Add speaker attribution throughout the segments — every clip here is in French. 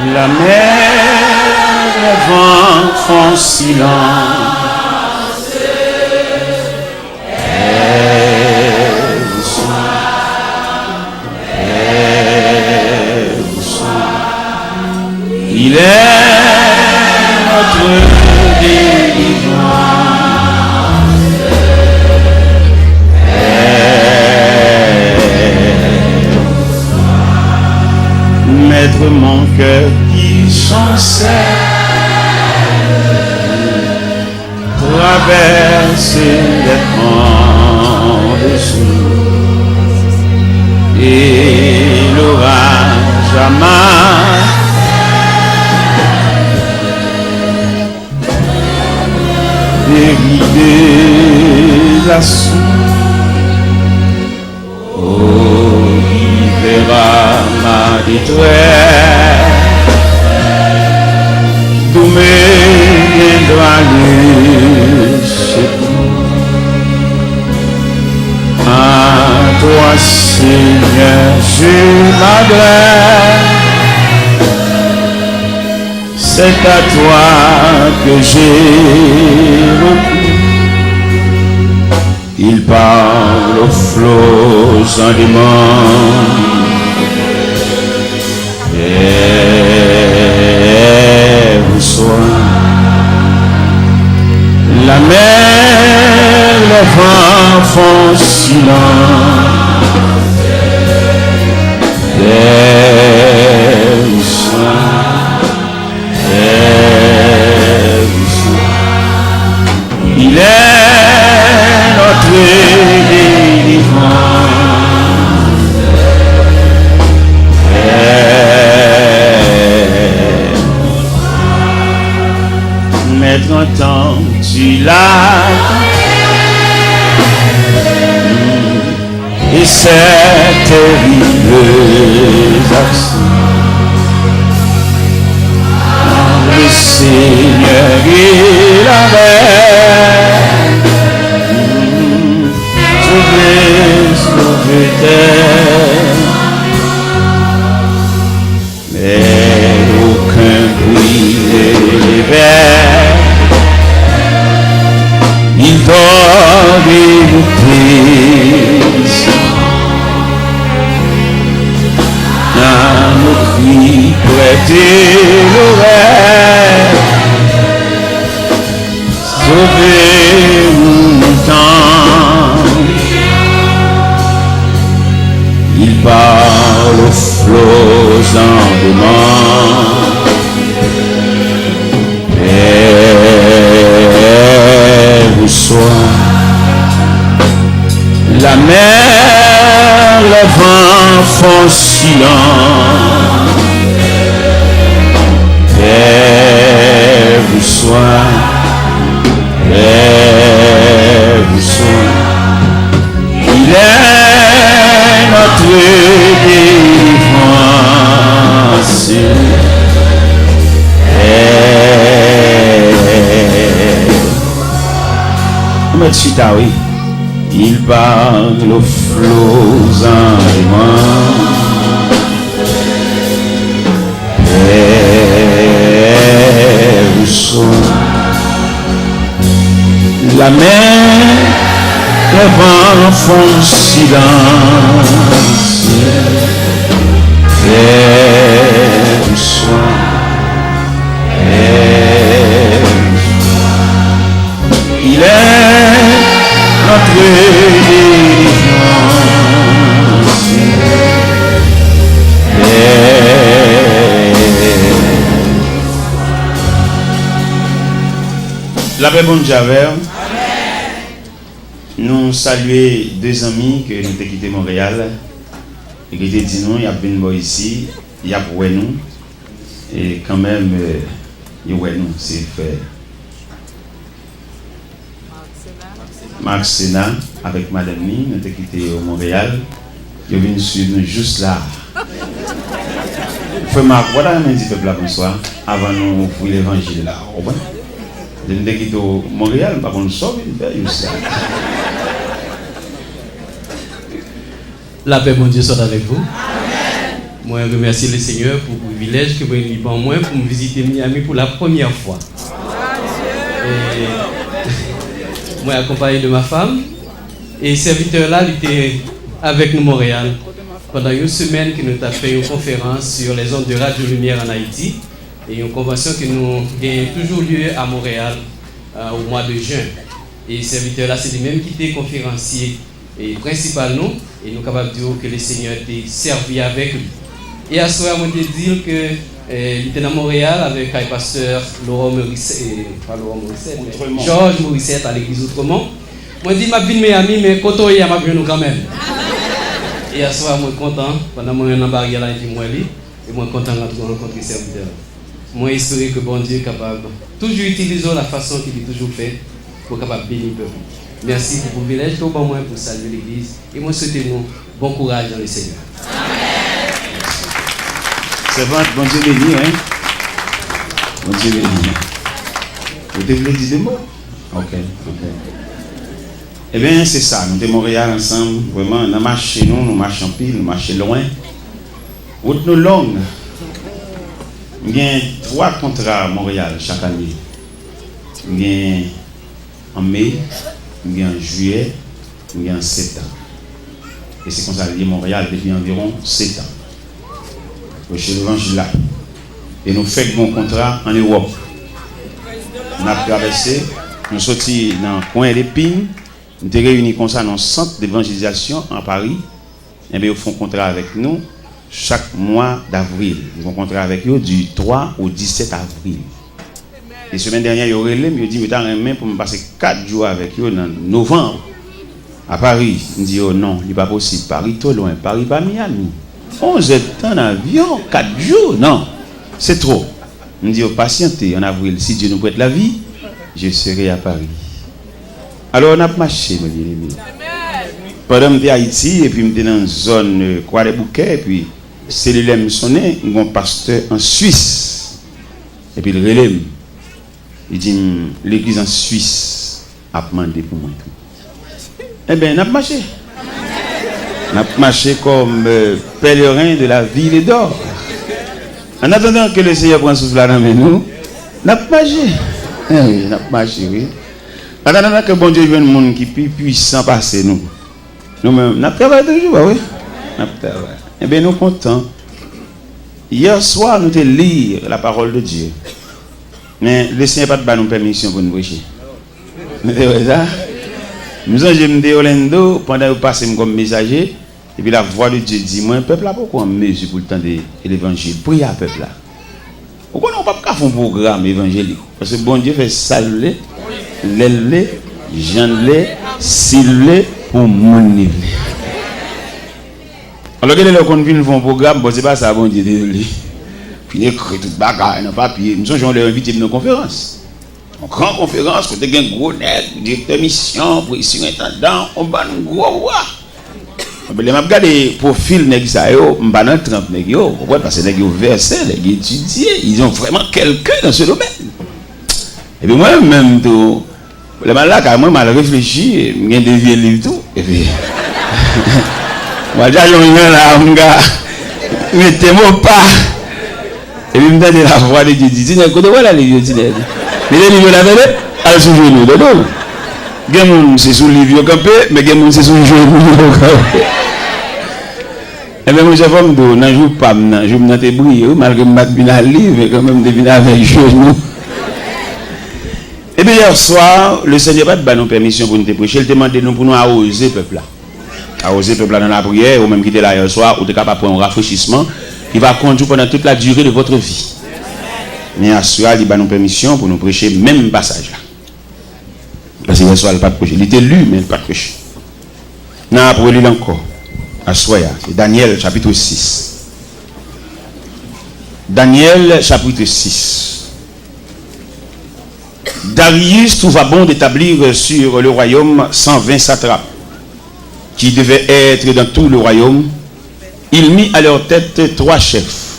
Speaker 1: La mer, le vent font silence. Il est notre délivrance. Maître, mon cœur qui chancelle traverse les grands jours et l'orage amarre. Dérider la source, oh, il verra ma détresse, d'où me viendra le secours. À toi, Seigneur, je m'adresse. C'est à toi que j'ai recours. Il parle aux flots en demande. Et vous soyez la mer, le vent font silence. Et vous soyez il est notre délivrance. Maître, entends-tu et cette terrible action? Le Seigneur il avait sauvé terre, mais aucun bruit n'élevait. Il doit dégoûter à nos cris prêter l'oreille. Sauvez-nous longtemps. Il parle aux flots en demande. Et vous soyez la mer, le vent font silence. Et vous soyez il est notre délivrance. Oui. Il parle aux flots en demande. Et vous soyez la mer, le vent font silence. Et vous soyez il est notre délivrance. La paix bonne Javel. Nous saluons deux amis que nous avons quitté Montréal et qui ont dit nous, il y a venu ici, il y a pour nous et quand même il y a nous, c'est fait. Marc Sénat avec Madame Ni, nous avons quitté au Montréal, il est venu suivre nous juste là. Frère Marc, voilà un petit peuple là bonsoir, avant nous pour l'évangile là. Je nous avons quitté au Montréal, par contre, nous sommes juste là.
Speaker 2: La paix, mon Dieu, soit avec vous. Amen. Moi, je remercie le Seigneur pour le privilège que vous avez pour moi pour me visiter Miami pour la première fois. Et moi, accompagné de ma femme. Et ce serviteur-là, il était avec nous Montréal pendant une semaine que nous avons fait une conférence sur les ondes de Radio Lumière en Haïti. Et une convention qui nous gagne toujours lieu à Montréal au mois de juin. Et ce serviteur-là, c'est lui-même qui était conférencier et principal nous. Et nous sommes capables de dire que le Seigneur était servi avec lui. Et à ce moment, je veux dire que il était à Montréal avec le pasteur Georges Morissette à l'église Outremont. Moi, je dis, je suis Miami, mais quand on est à nous quand même. Et à ce moment, je suis content. Pendant que je suis en barrière, je suis content de rencontrer le serviteur. Moi, j'espère que bon Dieu est capable toujours utiliser la façon qu'il a toujours fait pour capable bénir le peuple. Merci pour le privilège que vous avez pour saluer l'église. Et moi, souhaitez-nous bon courage dans le Seigneur.
Speaker 1: C'est vrai, bon Dieu béni, hein? Bon Dieu béni. Vous devez dire des mots? Ok. Eh bien, c'est ça. Nous sommes à Montréal ensemble. Vraiment, nous marchons, nous marchons pile, nous marchons loin. Route nous longue. Il y a 3 contrats à Montréal chaque année. Il y a en mai, il y a en juillet, il y a en septembre. Et c'est comme ça que Montréal depuis environ 7 ans. Chez l'Évangile là. Et nous faisons un contrat en Europe. On a traversé, nous sommes sortis dans le coin d'Épines, nous sommes réunis comme ça dans le centre d'évangélisation en Paris. Et bien, ils font un contrat avec nous chaque mois d'avril. Ils font un contrat avec eux du 3 au 17 avril. Et la semaine dernière, ils ont relé, ils ont dit, mais t'as un main pour me passer 4 jours avec eux en novembre à Paris. Ils dit, oh non, il n'est pas possible. Paris, trop loin. Paris, pas Miami. 11 temps en avion, 4 jours, non, c'est trop. On dit, patientez, en avril, si Dieu nous prête la vie, je serai à Paris. Alors on a marché, mes bien-aimés. Pendant que j'étais à Haïti, et puis j'étais dans une zone Croix-des-Bouquets, et puis cellulaire me sonnait, un pasteur en Suisse. Et puis le relais, il dit, l'église en Suisse a demandé pour moi. Eh bien, on a marché. On a marché comme pèlerin de la ville d'or. En attendant que le Seigneur prenne souffle dans nous, on a marché. Oui, on a marché, oui. En attendant que bon Dieu vienne un monde qui est plus puissant passer nous. Nous-mêmes, on a travaillé toujours, oui. On a travaillé. Eh bien, nous sommes contents. Hier soir, nous avons lu la parole de Dieu. Mais le Seigneur n'a pas de permission pour nous prêcher. Vous savez ça? Nous avons dit Orlando pendant que vous passez comme messager. Et puis la voix de Dieu dit, moi, un peuple là, pourquoi on mesure pour le temps de l'évangile? Priez à peuple là. Pourquoi on n'a pas faire un programme évangélique? Parce que bon Dieu fait saluer, l'élever, j'enlever, s'il pour mon niveau. Alors que les gens qui font un programme, bon, c'est pas ça, bon Dieu, désolé. Puis il écrit tout bagarre dans papier. Nous sommes invités dans une conférence. En grande conférence, quand il y a un gros net, directeur mission, président intendant, on va nous gros. Je vais regarder le profil de ça, je vais pas dans 30 nègres, parce que les versés, les étudiés, ils ont vraiment quelqu'un dans ce domaine. Et puis moi-même, le mal là, quand moi, mal réfléchi, je des vieux livres tout. Et puis, moi, j'ai un là, mon gars, mettez-moi pas. Et puis, je me donne la voix de Dieu, dit, écoutez, voilà les vieux, mais les livres là, elles sont genoux de nous. Quelqu'un c'est sous le livre campé, mais quelqu'un c'est sous le genou campé. Et bien, moi, j'ai fait un jour pas, je me suis brillé, malgré que je suis bien livre, mais quand même, je suis avec genou. Et bien, hier soir, le Seigneur n'a pas de permission pour nous prêcher, il demande nous pour nous arroser le peuple là. Arroser le peuple là dans la prière, ou même quitter là hier soir, ou être capable de prendre un rafraîchissement, il va conduire pendant toute la durée de votre vie. Mais hier soir, il a nous permission pour nous prêcher même passage là. Parce que hier soir, il n'a pas prêché. Il était lu, mais il n'a pas prêché. Non, pour lire encore. À Soya, c'est Daniel chapitre 6. Daniel chapitre 6. Darius trouva bon d'établir sur le royaume 120 satrapes qui devaient être dans tout le royaume. Il mit à leur tête 3 chefs,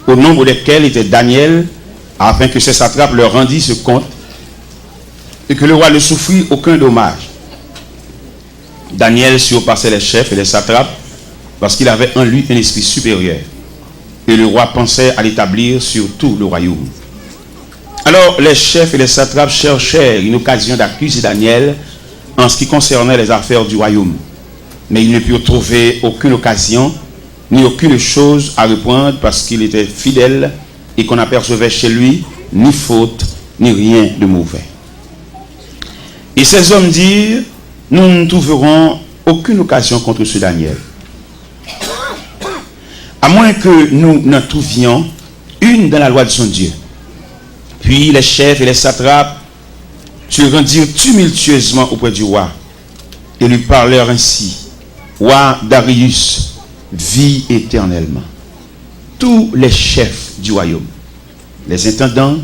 Speaker 1: au nombre desquels était Daniel, afin que ces satrapes leur rendissent ce compte et que le roi ne souffrit aucun dommage. Daniel surpassait les chefs et les satrapes parce qu'il avait en lui un esprit supérieur. et le roi pensait à l'établir sur tout le royaume. Alors les chefs et les satrapes cherchèrent une occasion d'accuser Daniel en ce qui concernait les affaires du royaume. Mais ils ne purent trouver aucune occasion, ni aucune chose à reprendre parce qu'il était fidèle et qu'on n'apercevait chez lui ni faute, ni rien de mauvais. Et ces hommes dirent, nous ne trouverons aucune occasion contre ce Daniel, à moins que nous n'en trouvions une dans la loi de son Dieu. Puis les chefs et les satrapes se rendirent tumultueusement auprès du roi et lui parlèrent ainsi: Roi Darius, vis éternellement. Tous les chefs du royaume, les intendants,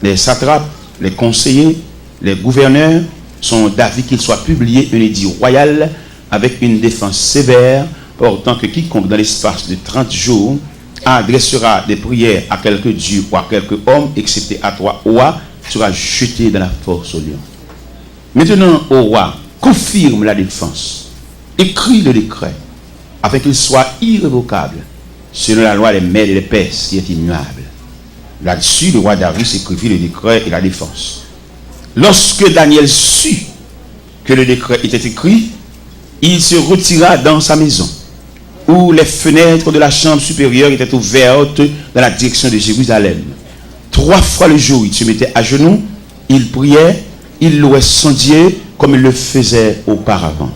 Speaker 1: les satrapes, les conseillers, les gouverneurs sont d'avis qu'il soit publié un édit royal avec une défense sévère, portant que quiconque dans l'espace de 30 jours adressera des prières à quelque dieu ou à quelque homme, excepté à toi, roi, sera jeté dans la force au lion. Maintenant, au roi, confirme la défense, écrit le décret, afin qu'il soit irrévocable, selon la loi des Mèdes et des Perses qui est immuable. Là-dessus, le roi Darius écrivit le décret et la défense. Lorsque Daniel sut que le décret était écrit, il se retira dans sa maison, où les fenêtres de la chambre supérieure étaient ouvertes dans la direction de Jérusalem. 3 fois le jour, il se mettait à genoux, il priait, il louait son Dieu comme il le faisait auparavant.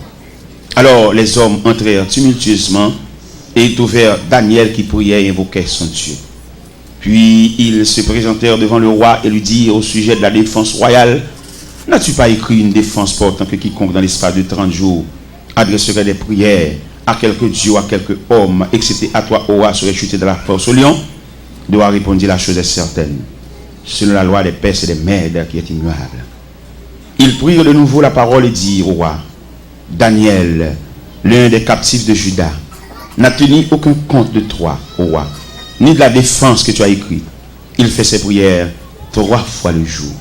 Speaker 1: Alors les hommes entrèrent tumultueusement et trouvèrent Daniel qui priait et invoquait son Dieu. Puis ils se présentèrent devant le roi et lui dirent au sujet de la défense royale: n'as-tu pas écrit une défense portant que quiconque dans l'espace de 30 jours adresserait des prières à quelque dieu ou à quelque homme, excepté à toi, roi, serait chuté de la force au lion? Le roi répondit: la chose est certaine, selon la loi des Perses et des Mèdes qui est immuable. Ils prirent de nouveau la parole et dirent au roi: Daniel, l'un des captifs de Juda, n'a tenu aucun compte de toi, au roi, ni de la défense que tu as écrite. Il fait ses prières 3 fois le jour.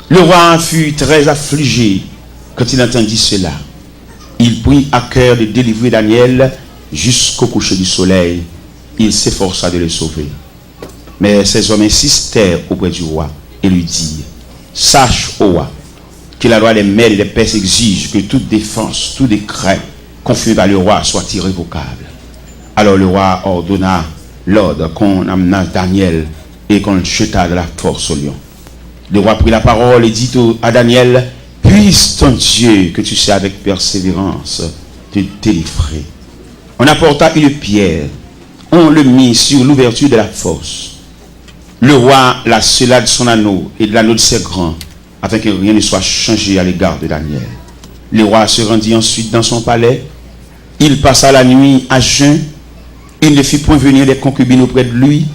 Speaker 1: Le roi fut très affligé quand il entendit cela. Il prit à cœur de délivrer Daniel jusqu'au coucher du soleil. Il s'efforça de le sauver. Mais ces hommes insistèrent auprès du roi et lui dirent: sache, ô roi, que la loi des Mèdes et des Perses exige que toute défense, tout décret confirmé par le roi soit irrévocable. Alors le roi ordonna l'ordre qu'on amena Daniel et qu'on le jeta de la force au lion. Le roi prit la parole et dit à Daniel: puisse ton Dieu, que tu sais avec persévérance, te délivrer. On apporta une pierre, on le mit sur l'ouverture de la fosse. Le roi la scella de son anneau et de l'anneau de ses grands, afin que rien ne soit changé à l'égard de Daniel. Le roi se rendit ensuite dans son palais. Il passa la nuit à jeun. Il ne fit point venir des concubines auprès de lui.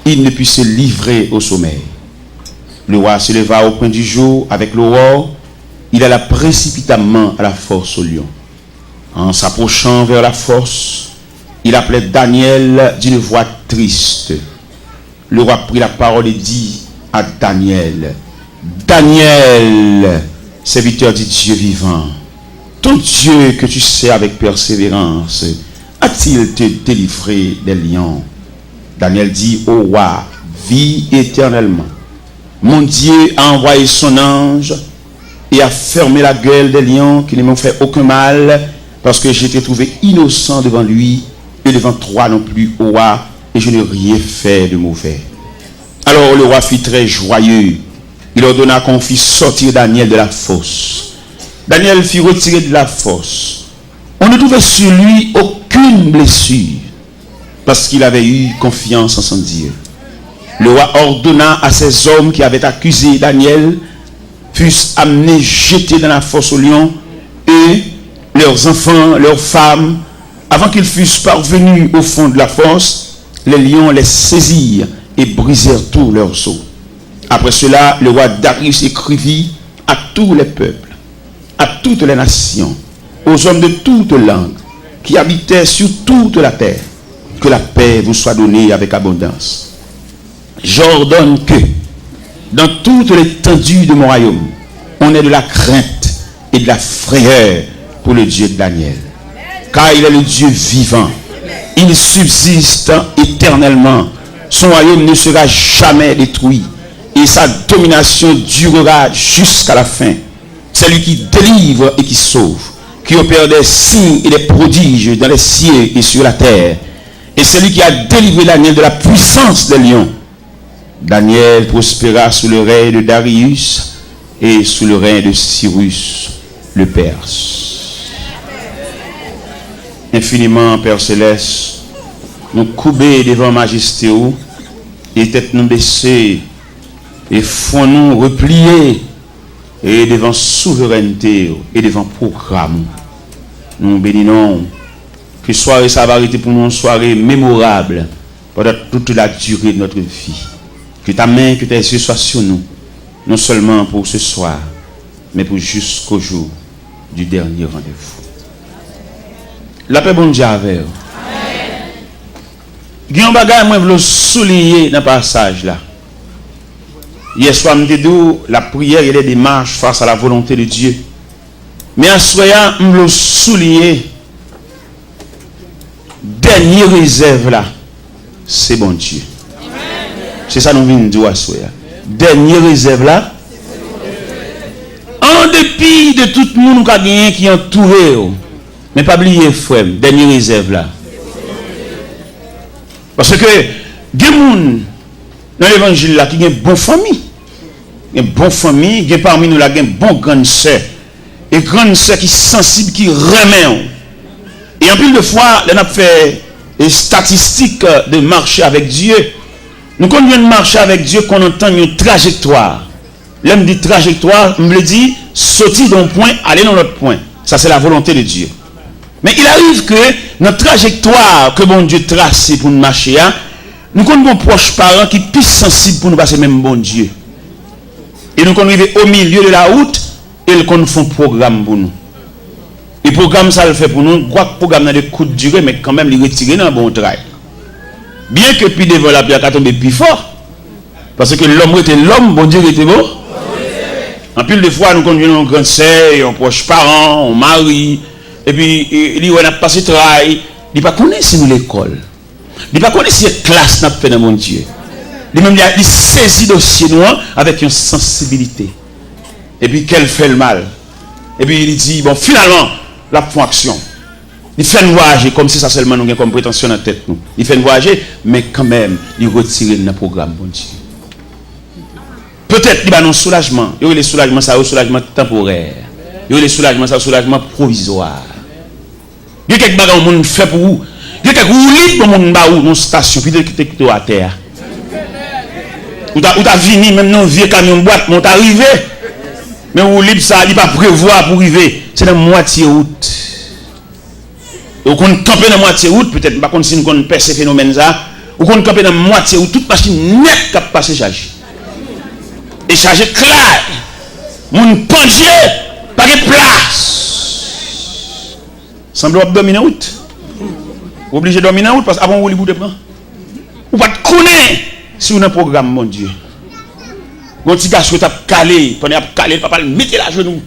Speaker 1: Il ne put se livrer au sommeil. Le roi se leva au point du jour avec l'aurore. Il alla précipitamment à la fosse au lion. En s'approchant vers la fosse, il appelait Daniel d'une voix triste. Le roi prit la parole et dit à Daniel: Daniel, serviteur du Dieu vivant, ton Dieu que tu sais avec persévérance, a-t-il te délivré des lions? Daniel dit au roi: vis éternellement. Mon Dieu a envoyé son ange et a fermé la gueule des lions qui ne m'ont fait aucun mal, parce que j'étais trouvé innocent devant lui et devant toi non plus, ô roi, et je n'ai rien fait de mauvais. Alors le roi fut très joyeux. Il ordonna qu'on fît sortir Daniel de la fosse. Daniel fut retiré de la fosse. On ne trouvait sur lui aucune blessure, parce qu'il avait eu confiance en son Dieu. Le roi ordonna à ces hommes qui avaient accusé Daniel fussent amenés, jetés dans la fosse aux lions, et leurs enfants, leurs femmes, avant qu'ils fussent parvenus au fond de la fosse, les lions les saisirent et brisèrent tous leurs os. Après cela, le roi Darius écrivit à tous les peuples, à toutes les nations, aux hommes de toutes langues qui habitaient sur toute la terre, que la paix vous soit donnée avec abondance. J'ordonne que, dans toute l'étendue de mon royaume, on ait de la crainte et de la frayeur pour le Dieu de Daniel. Car il est le Dieu vivant, il subsiste éternellement. Son royaume ne sera jamais détruit et sa domination durera jusqu'à la fin. C'est lui qui délivre et qui sauve, qui opère des signes et des prodiges dans les cieux et sur la terre. Et c'est lui qui a délivré Daniel de la puissance des lions. Daniel prospéra sous le règne de Darius et sous le règne de Cyrus le Perse. Infiniment, Père Céleste, nous couper devant majesté et tête nous baisser et font nous replier et devant souveraineté et devant programme. Nous bénissons que soirée ça va arrêter pour nous une soirée mémorable pendant toute la durée de notre vie. Que ta main, que tes yeux soient sur nous, non seulement pour ce soir, mais pour jusqu'au jour du dernier rendez-vous. La paix bon Dieu avec vous. Il y a un bagage moi je veux souligner dans le passage là. Hier soir je dit la prière et les démarches face à la volonté de Dieu. Mais en soir je veux souligner dernière réserve là, c'est bon Dieu. C'est ça nous venons de dire à soir. Dernière réserve là, en dépit de tout le monde qui est entouré, mais pas oublier frère, dernière réserve là. Parce que des gens dans l'évangile là qui ont une bonne famille. Une bonne famille, il y a parmi nous là une bonne grande sœur. Et grande sœur qui est sensible, qui remet. Et en plus de fois, on a fait des statistiques de marcher avec Dieu. Nous quand on vient de marcher avec Dieu, qu'on entend une trajectoire. L'homme dit trajectoire, on me le dit, sortir d'un point, aller dans l'autre point. Ça c'est la volonté de Dieu. Mais il arrive que notre trajectoire que bon Dieu trace pour nous marcher, nous avons proches parents qui sont plus sensibles pour nous passer même bon Dieu. Et nous arrivons au milieu de la route et ils font un programme pour nous. Et le programme, ça le fait pour nous. Quoi que le programme a des coups de durée, mais quand même, il retire dans un bon travail. Bien que puis devant la pierre, tombe plus fort. Parce que l'homme était l'homme, bon Dieu était beau. En pile de fois, nous conduisons un grand sœur, un proche parent, un mari. Et puis, il a passé le travail. Il n'a pas connu si nous l'école. Il n'a pas connu si la classe n'a pas fait dans mon Dieu. Il saisit le dossier noir avec une sensibilité. Et puis, qu'elle fait le mal. Et puis, il dit, bon, finalement, la font action. Il fait nous voyager comme si ça seulement nous avons comme prétention dans la tête. Nous. Il fait nous voyager, mais quand même, il retire le programme, bon Dieu. Peut-être qu'il y a un soulagement. Il y a le soulagement, ça un soulagement temporaire. Il y a le soulagement, ça un soulagement provisoire. Il y a quelques bagages que monde fait pour vous. Il y a quelques roulis pour monde ba ou dans station puis de à terre. Ou t'as venu même dans vieux camion boîte, mon arrivé. Mais ou libre ça, il pas prévoir pour arriver. C'est la moitié route. Ou qu'on camper dans moitié route, peut-être pas contre si nous connaissons ce phénomène ça. Ou qu'on camper dans moitié route, toute machine net qui passer chargé. Et chargé clair. Mon penché, pas de place. Semble dominer route. Obligé de dominer route parce qu'avant vous de prendre. Ou pas de connaître si on a un programme, mon Dieu. Quand tu as calé, pendant calé, le papa le mettait la genou.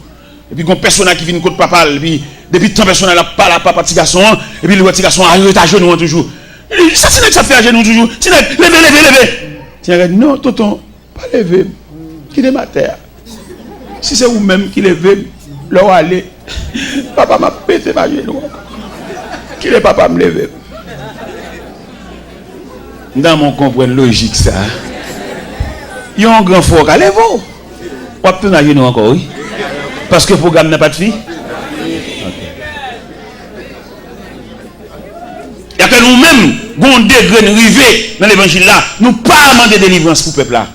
Speaker 1: Et puis quand personne qui vient contre papa, et puis depuis tant personne n'a pas la papa petit garçon, et puis le petit garçon arrive à genoux toujours. Ça c'est que ça fait à genoux toujours. C'est lever. Tiens, non, tonton, pas lever. Qui est ma terre. Si c'est vous-même qui levez, là où aller, papa m'a pété ma genou. Qui est papa me lever. Dans mon comprendre logique ça. Il y a un grand fort à lever. On peut tenir genoux encore, oui. Parce que le programme n'a pas de fille. Il y a que nous-mêmes, nous degré de river dans l'évangile là, nous pas demander délivrance pour le peuple là.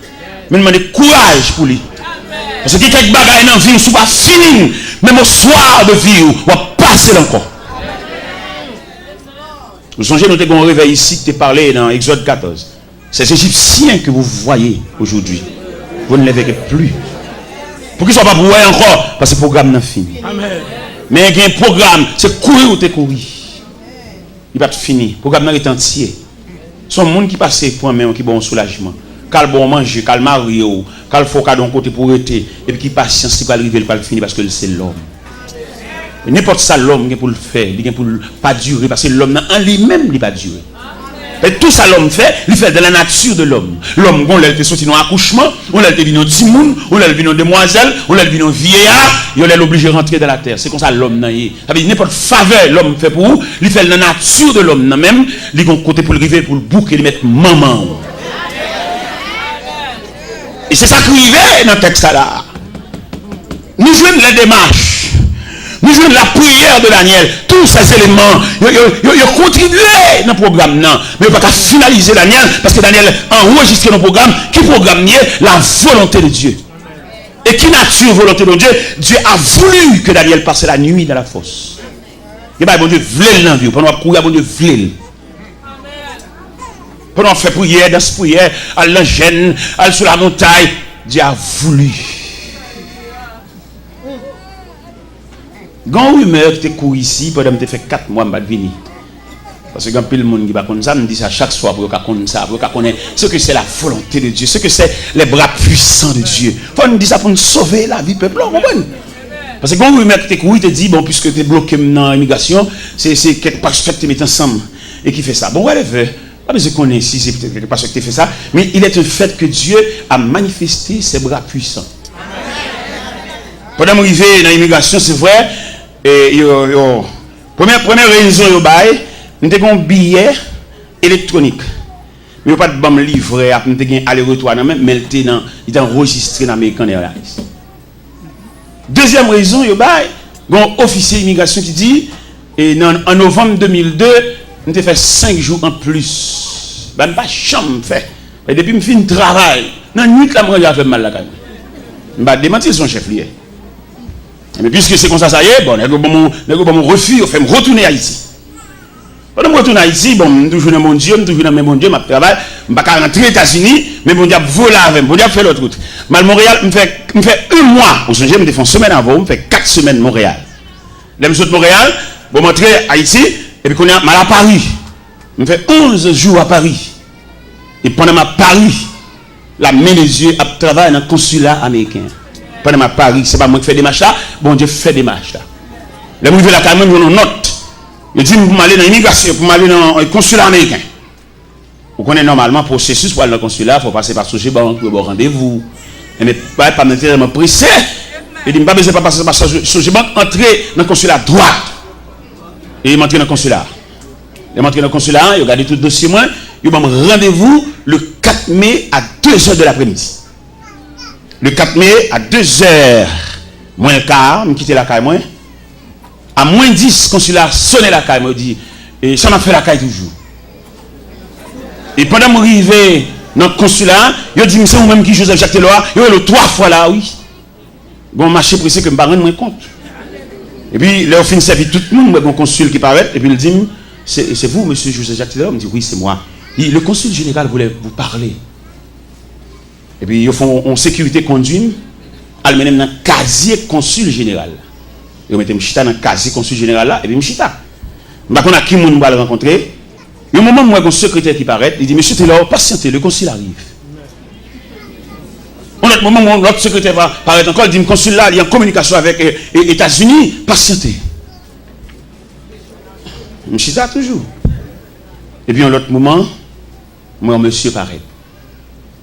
Speaker 1: Mais nous demander courage pour lui. Parce que quelques bagages dans la vie, ne pas fini. Même au soir de vie, on va passer encore. Vous songez, nous avons un réveil ici qui est parlé dans Exode 14. Ces Égyptiens que vous voyez aujourd'hui, vous ne les verrez plus. Pour qu'ils ne soient pas pour encore, parce que le programme n'a fini. Amen. Mais il y a un programme, c'est courir ou te courir. Il va être fini. Le programme est entier. Ce monde qui passe pour un qui bon soulagement. Quand bon manger, quand marier, quand faut qu'à d'un côté pour être, et puis qui patience, qui va arriver, il va finir parce que c'est l'homme. N'importe ça l'homme pour le faire, il pour pas durer parce que l'homme en lui-même il pas durer. Et tout ça l'homme fait, il fait de la nature de l'homme. L'homme on l'a sorti dans accouchement, on l'a vu dans petit monde, on l'a vu dans demoiselle, on l'a vu dans vieillard, il est obligé de rentrer dans la terre. C'est comme ça l'homme n'a y. Ça veut dire n'importe faveur l'homme fait pour vous, il fait de la nature de l'homme même, il gon côté pour le river pour le bouc et le mettre maman. Et c'est ça qui arrive dans le texte là. Nous jouons la démarche. Nous jouons la prière de Daniel. Tous ces éléments, ils contribuent dans le programme. Non. Mais il ne faut pas finaliser Daniel parce que Daniel a enregistré dans le programme qui programme la volonté de Dieu. Et qui nature volonté de Dieu? Dieu a voulu que Daniel passe la nuit dans la fosse. Et bien, bon Dieu voulait dans la vie. Pendant qu'on bon Dieu voulait. Pendant qu'on fait prière, dans cette prière, à l'engène, à sur la montagne, Dieu a voulu. Quand rumeur qui te court ici, pendant que tu fait 4 mois, je vais venir. Parce que quand le monde qui va connaître ça, me dit ça chaque fois pour connaître ça, pour connaître ce que c'est la volonté de Dieu, ce que c'est les bras puissants de Dieu. Il faut nous dire ça pour nous sauver la vie peuple. Parce que quand rumeur qui te court, il te dit, bon, puisque tu es bloqué dans l'immigration, c'est quelque part que tu mets ensemble et qui fait ça. Bon, ouais, pas besoin de connaître si c'est quelque part que tu fais ça, mais il est un fait que Dieu a manifesté ses bras puissants. Pendant que je suis dans l'immigration, c'est vrai. Et première raison, nous avons un billet électronique. Mais pas de bon livret, nous avons un aller-retour, mais il est enregistré dans l'American Airlines. Deuxième raison, il y a un officier d'immigration qui dit, en novembre 2002, nous avons fait 5 jours en plus. Je n'ai pas de chambre fait. Et depuis que je finis le travail, dans la nuit, je vais faire mal la caille. Je vais démentir son chef lié. Mais puisque c'est comme ça, ça y est, bon, mon refus, fait me retourner à Haïti. Quand je retourne à Haïti, bon, je toujours dans mon Dieu, je toujours dans mon Dieu, je travaille, je ne vais pas rentrer aux États-Unis, mais mon Dieu voler avec moi, mon Dieu fait l'autre route. Mal Montréal, me fait 1 mois, vous savez, je me fais une semaine avant, je me fais 4 semaines Montréal. Là, je suis de Montréal, je rentrer à Haïti, et puis quand on est mal à Paris, je me fais 11 jours à Paris. Et pendant ma Paris, la main des yeux, je travaille dans le consulat américain. Pendant ma Paris, c'est pas moi qui fais des marches là, bon Dieu fait des marches là. Là, je vais là quand même, je note. Je dis, pour m'aller dans l'immigration, pour m'aller dans le consulat américain. Vous connaissez normalement le processus pour aller dans le consulat, il faut passer par Sogebank, pour avoir rendez-vous. Mais pas me presser. Il dit, pas besoin de passer par Sogebank, entrer dans le consulat droite. Et il m'entre dans le consulat. Il m'entre dans le consulat, il regarde tout le dossier, moi, il m'a rendez-vous le 4 mai à 2h de l'après-midi. Le 4 mai à 2h moins le quart, je quitte la caille moi. À moins 10, consulat sonne la caille, me dit, et ça m'a fait la caille toujours. Et pendant que je suis arrivé dans le consulat, il dit, c'est vous-même qui Joseph Jacques Teloa, il est 3 fois là, oui. Bon, marché pressé que je ne me rends moins compte. Et puis, là, au fin de servir tout le monde, mon consul qui paraît, et puis il dit, c'est vous, monsieur Joseph Jacques Teloa? Il me dit, oui, c'est moi. Le consul général voulait vous parler. Et puis, ils font en sécurité conduite, ils mettent dans le casier consul général. Ils mettent Mchita dans le casier consul général là, et puis Mchita. Je ne sais pas qui on va le rencontrer. Et au moment où il y a un secrétaire qui paraît, il dit, monsieur Taylor, patientez, le consul arrive. Au moment où l'autre secrétaire va paraître encore, il dit, le consul là, il est en communication avec les États-Unis, patientez. Mchita toujours. Et puis, en l'autre moment, moi, monsieur paraît.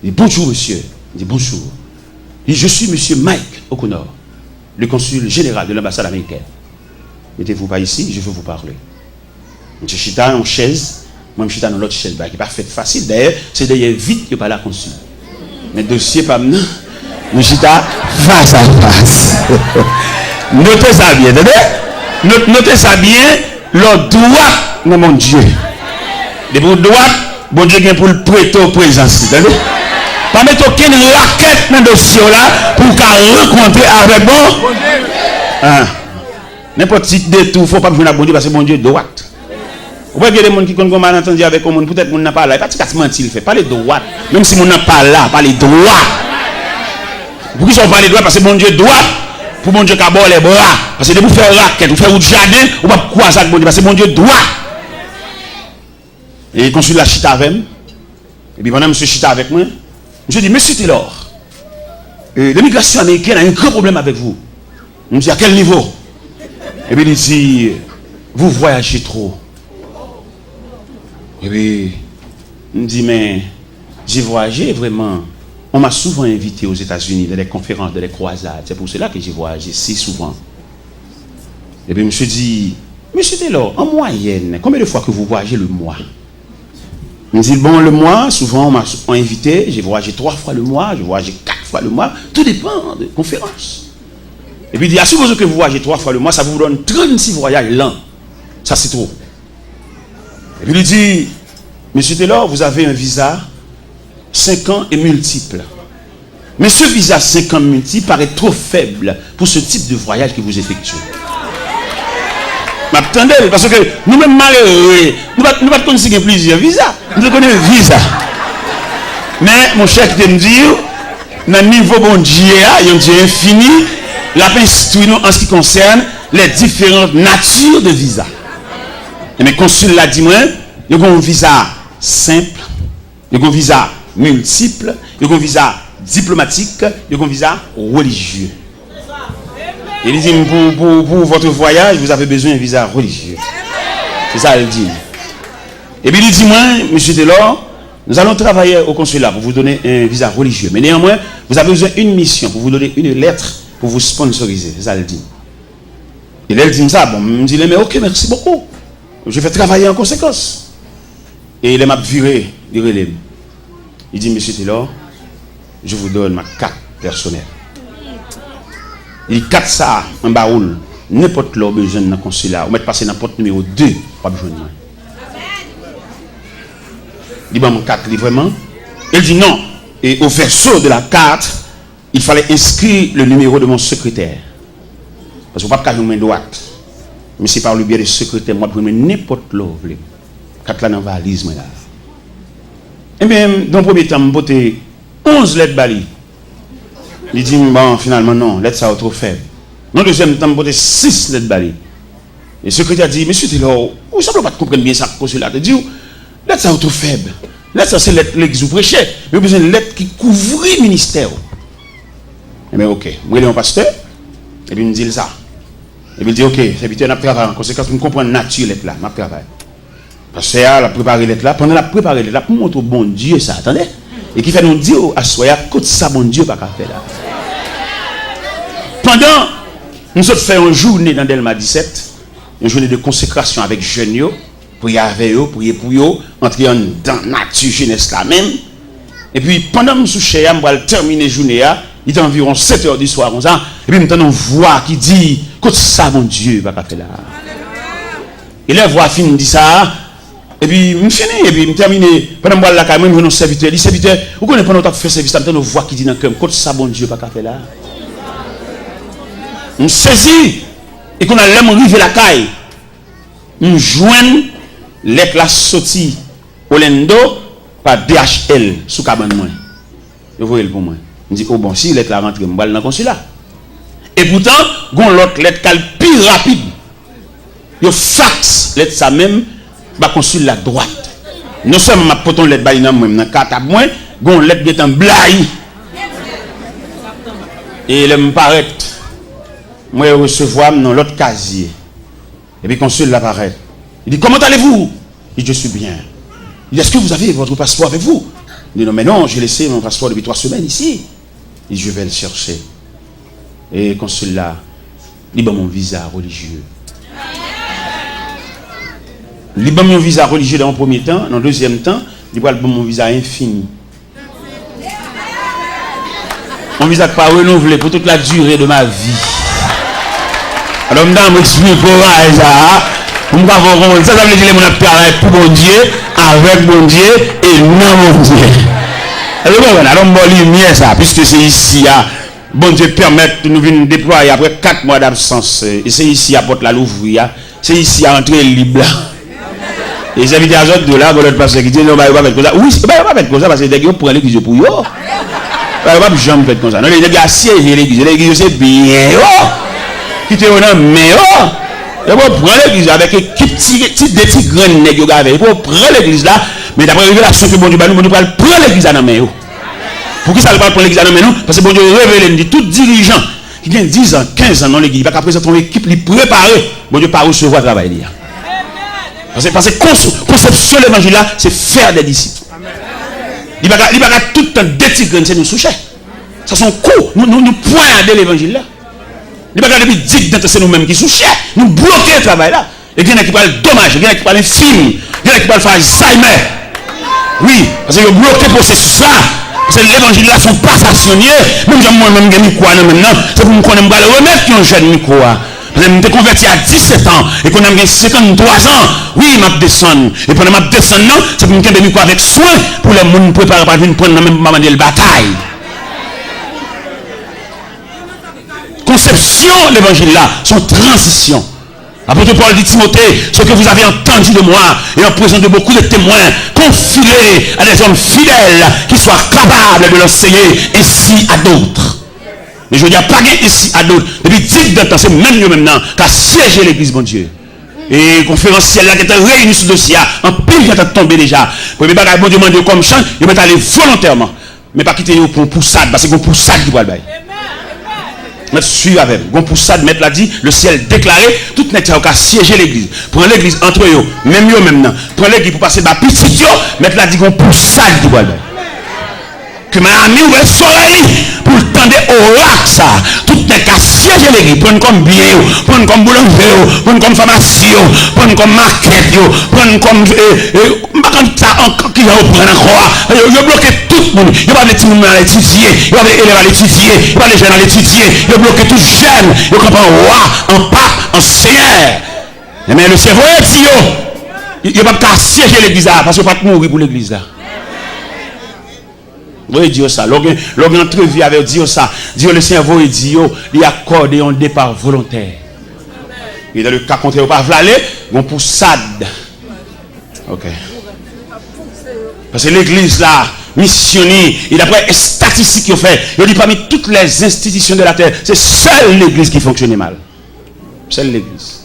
Speaker 1: Il dit, bonjour monsieur. Il dit, bonjour. Il dit, je suis monsieur Mike O'Connor, le consul général de l'ambassade américaine. Mettez-vous pas ici, je veux vous parler. Monsieur Chita en chaise, moi je suis dans l'autre chaise, qui n'est pas fait facile. D'ailleurs, c'est d'ailleurs vite que par la consul. Mais dossier pas maintenant, monsieur Chita face à face. Notez ça bien, notez ça bien, le droit dans mon Dieu. Les bons droits, bon Dieu vient pour le prêter au présence. Pas mettre aucune raquette dans le dossier là pour qu'elle rencontre avec bon. N'importe qui détour, il ne faut pas venir à bon Dieu parce que bon Dieu est droite. Vous voyez des gens qui ont malentendu avec le monde, peut-être qu'on n'a pas là. Il n'y a pas de mentir, il fait pas les droits. Même si on n'a pas là, pas les droits. Pourquoi ils sont pas les droits? Parce que bon Dieu est droit. Pour bon Dieu qui a les bras. Parce que de vous faire raquette, vous faire un jardin, vous ne pouvez pas croiser avec bon Dieu parce que bon Dieu est droit. Et il consulte la chita avec moi. Et puis pendant que monsieur chita avec moi, je dis, monsieur Taylor, l'immigration américaine a un grand problème avec vous. Je me dis, à quel niveau? Et puis il dit, vous voyagez trop. Et puis, il me dit, mais j'ai voyagé vraiment. On m'a souvent invité aux États-Unis dans des conférences, dans des croisades. C'est pour cela que j'ai voyagé si souvent. Et puis, je me suis dit, monsieur Taylor, en moyenne, combien de fois que vous voyagez le mois? Il me dit, bon, le mois, souvent, on m'a invité, j'ai voyagé 3 fois le mois, j'ai voyagé 4 fois le mois, tout dépend de conférences. Et puis, il dit, à supposer que vous voyagez 3 fois le mois, ça vous donne 36 voyages l'an. Ça, c'est trop. Et puis, il dit, monsieur Taylor, vous avez un visa 5 ans et multiple. Mais ce visa 5 ans multiple paraît trop faible pour ce type de voyage que vous effectuez. M'attendez, parce que nous-mêmes malheureux, nous ne pas connaître plusieurs visas. Nous connaissons un visa. Mais mon cher qui me dit, dans le niveau bon Dieu, il y a un Dieu infini, la paix instruit nous en ce qui concerne les différentes natures de visa. Et mes consuls l'a dit moi, il y a un visa simple, il y a un visa multiple, il y a un visa diplomatique, il y a un visa religieux. Il dit pour votre voyage, vous avez besoin d'un visa religieux. C'est ça il dit. Et puis il dit moi, monsieur Taylor, nous allons travailler au consulat pour vous donner un visa religieux. Mais néanmoins, vous avez besoin d'une mission pour vous donner une lettre pour vous sponsoriser. C'est ça il dit. Et là il dit ça, bon, il me dit mais ok, merci beaucoup. Je vais travailler en conséquence. Et il m'a viré, il relève. Il dit, monsieur Taylor, je vous donne ma carte personnelle. Il dit, carte ça, en baoul, n'importe l'heure besoin dans le consulat, ou mettre passer dans la porte numéro 2, pas besoin de moi. Il dit, bon, mon carte, vraiment. Il dit, non. Et au verso de la carte, il fallait inscrire le numéro de mon secrétaire. Parce que vous ne pouvez pas faire une main droite. Mais c'est par le biais du secrétaire, moi, je peux n'importe l'heure. Carte là dans la valise, moi là. Et bien, dans le premier temps, je vais 11 lettres bali. Il dit, bon, finalement, non, lettres ça trop faible. Dans le deuxième temps, je vais 6 lettres bali. Et le secrétaire dit, monsieur Taylor, vous ne savez pas comprendre bien ça, que cela te dit, lettres ça trop faible. Lettres ça, c'est lettres que vous prêchez. Mais vous besoin de lettres qui couvrent le ministère. Et bien, ok, moi, je suis un pasteur, et puis il me dit ça. Et puis il dit, ok, c'est vite, on a travaillé en conséquence, pour comprendre la nature de lettres là, on a travaillé. Parce que la préparé l'être là, pendant la préparer l'être là, pour montrer bon Dieu ça, attendez. Et qui fait nous dire à soya, côté ça bon Dieu pas qu'à faire là. Pendant nous autres fait une journée dans Delma 17, une journée de consécration avec jeunes, prier avec eux, prier pour eux, entrer dans la nature jeunesse là même. Et puis pendant que nous souchons, on va terminer la journée, il est environ 7 h du soir comme ça, et puis nous entendons une voix qui dit, côté ça bon Dieu pas qu'à faire là. Et la voix fin dit ça. Et puis, je finis, et puis je termine. Pendant que je suis là, je suis un serviteur. Les serviteurs, vous connaissez pendant que je fais service, je une voix qui dit dans le cœur, quand ça, bon Dieu, pas qu'à faire là. Je saisis, et qu'on a l'air arrivé la caille. Je joins l'être la sortie au Lendo par DHL sous cabane. Vous voyez pour moi. Je dis, oh bon, si l'être la rentrée, je vais dans le consulat. Et pourtant, l'autre lettre qui est plus rapide. Je fax l'être ça même. Ba consul la droite. Non seulement ma poton lettre ba nan moi dans carte à moi, gon lettre qui est en blaye. Et il me paraît moi recevoir dans l'autre casier. Et puis consul l'apparaît. Il dit comment allez-vous? Il dit je suis bien. Il dit est-ce que vous avez votre passeport avec vous? Il dit non mais non, j'ai laissé mon passeport depuis 3 semaines ici. Il dit je vais le chercher. Et consul là, il dit mon visa religieux. Il donne mon visa religieux dans le premier temps, dans le deuxième temps, il donne mon visa infini. Mon visa pas renouvelé pour toute la durée de ma vie. Alors, je vais expliquer pour ça. Ça veut dire que je travaille pour mon Dieu, avec mon Dieu et non mon Dieu. Alors, je vais lumière ça, puisque c'est ici, bon Dieu permet de nous venir déployer après 4 mois d'absence. Et c'est ici à Porte la Louvre, c'est ici à entrer libre. Et les invités à autres de là, l'autre pasteur qui dit non, il va pas mettre comme ça. Oui, il va pas mettre comme ça parce que les gens prennent l'église pour eux. Il va pas jamais faire comme ça. Non, les gens assiègent l'église. L'église c'est bien. Qui te donne mais il va prendre l'église avec des petits grains nègres avec. Il va prendre l'église là, mais d'après révélation que bon Dieu nous va prendre l'église à la main. Pour qui ça va prendre l'église à la main? Parce que bon Dieu révèle dit tout dirigeant qui vient 10 ans, 15 ans dans l'église, il va présenter une équipe, il préparée, bon Dieu, pas recevoir le travail. Parce que conception de l'évangile là, c'est faire des disciples. Il va tout le temps détigrer, c'est nous soucher. Ça son coup, nous pointer l'évangile là. Il va depuis 10 ans, c'est nous-mêmes qui souchons, nous bloquer le travail là. Et il y en a qui parlent dommage, il y en a qui parlent film, il y en a qui parlent faire Alzheimer. Oui, parce que vous bloquez le processus là. Parce que l'évangile là sont pas stationnés. Même si moi-même j'ai mis quoi maintenant, c'est pour me connaître le remettre qui ont jeune micro. Je me suis converti à 17 ans et qu'on a 53 ans. Oui, je descends. Et pendant que je descends, c'est pour me faire micro avec soin pour les gens préparer pour venir prendre même la bataille. Conception de l'évangile là, son transition. Apôtre Paul dit Timothée, ce que vous avez entendu de moi et en présence de beaucoup de témoins, confiez à des hommes fidèles qui soient capables de l'enseigner ainsi à d'autres. Mais je ne dis pas ici à d'autres. Depuis 10 ans, c'est même nous maintenant qui a siégé l'église, bon Dieu. Et conférentiel là qui était réuni sur le dossier, en pile qui est tombé déjà. Pour les bagages, bon Dieu, demander comme chant, ils mettent aller volontairement. Mais pas quitter pour poussade, parce que c'est pour poussade qui va le bail. Mettre suivre avec gon pour ça de mettre là dit le ciel déclaré tout net a siéger l'église prendre l'église entre eux même yo maintenant prendre l'église pour passer ba petit yo mettre là dit gon pour ça du bois que ma ami ou soleil pour tendre oracle ça tout net a siéger l'église prendre comme bien prendre comme boulanger prendre comme pharmacie prendre comme market prendre comme ça encore qui va prendre encore yo bloquer tout le monde il va les petits monde à l'étudier il va les élèves à l'étudier il va les jeunes à l'étudier il bloquer tout jeune il comprend roi en pape en seigneur mais le cerveau est dit il va pas siéger l'église là parce qu'il va pas mourir pour l'église là. Oui, Dieu ça. Lorsqu'on entrevue avec Dieu ça, Dieu le cerveau il dit il accorde un départ volontaire. Et dans le cas contraire pas vlalé, on poussade. OK. Parce que l'église là missionné et d'après les statistiques qu'ils ont fait, il dit parmi toutes les institutions de la terre, c'est seule l'église qui fonctionnait mal. Seule l'église.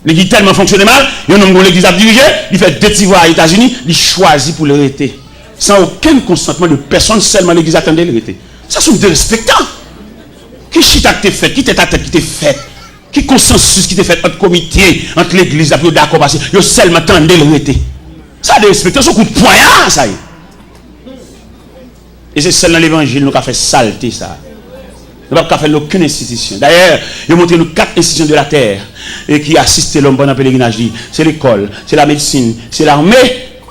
Speaker 1: L'église tellement fonctionnait mal, il y a un homme que l'église a dirigé, il fait deux petits voix aux États-Unis, il choisit pour l'arrêter. Sans aucun consentement de personne, seulement l'église attendait l'arrêter. Ça sont des respectants. Qui chita qui t'est fait, qui t'est ta tête qui t'est fait, qui consensus qui t'est fait entre comité, entre l'église, après d'accord parce que seulement attendait l'arrêter. Ça des respectants, son coup de poignard, ça y est. Et c'est seulement l'évangile qui a fait saleté ça. Il n'a pas fait aucune institution. D'ailleurs, il a montré nous 4 institutions de la terre et qui assistent l'homme pendant le pèlerinage. C'est l'école, c'est la médecine, c'est l'armée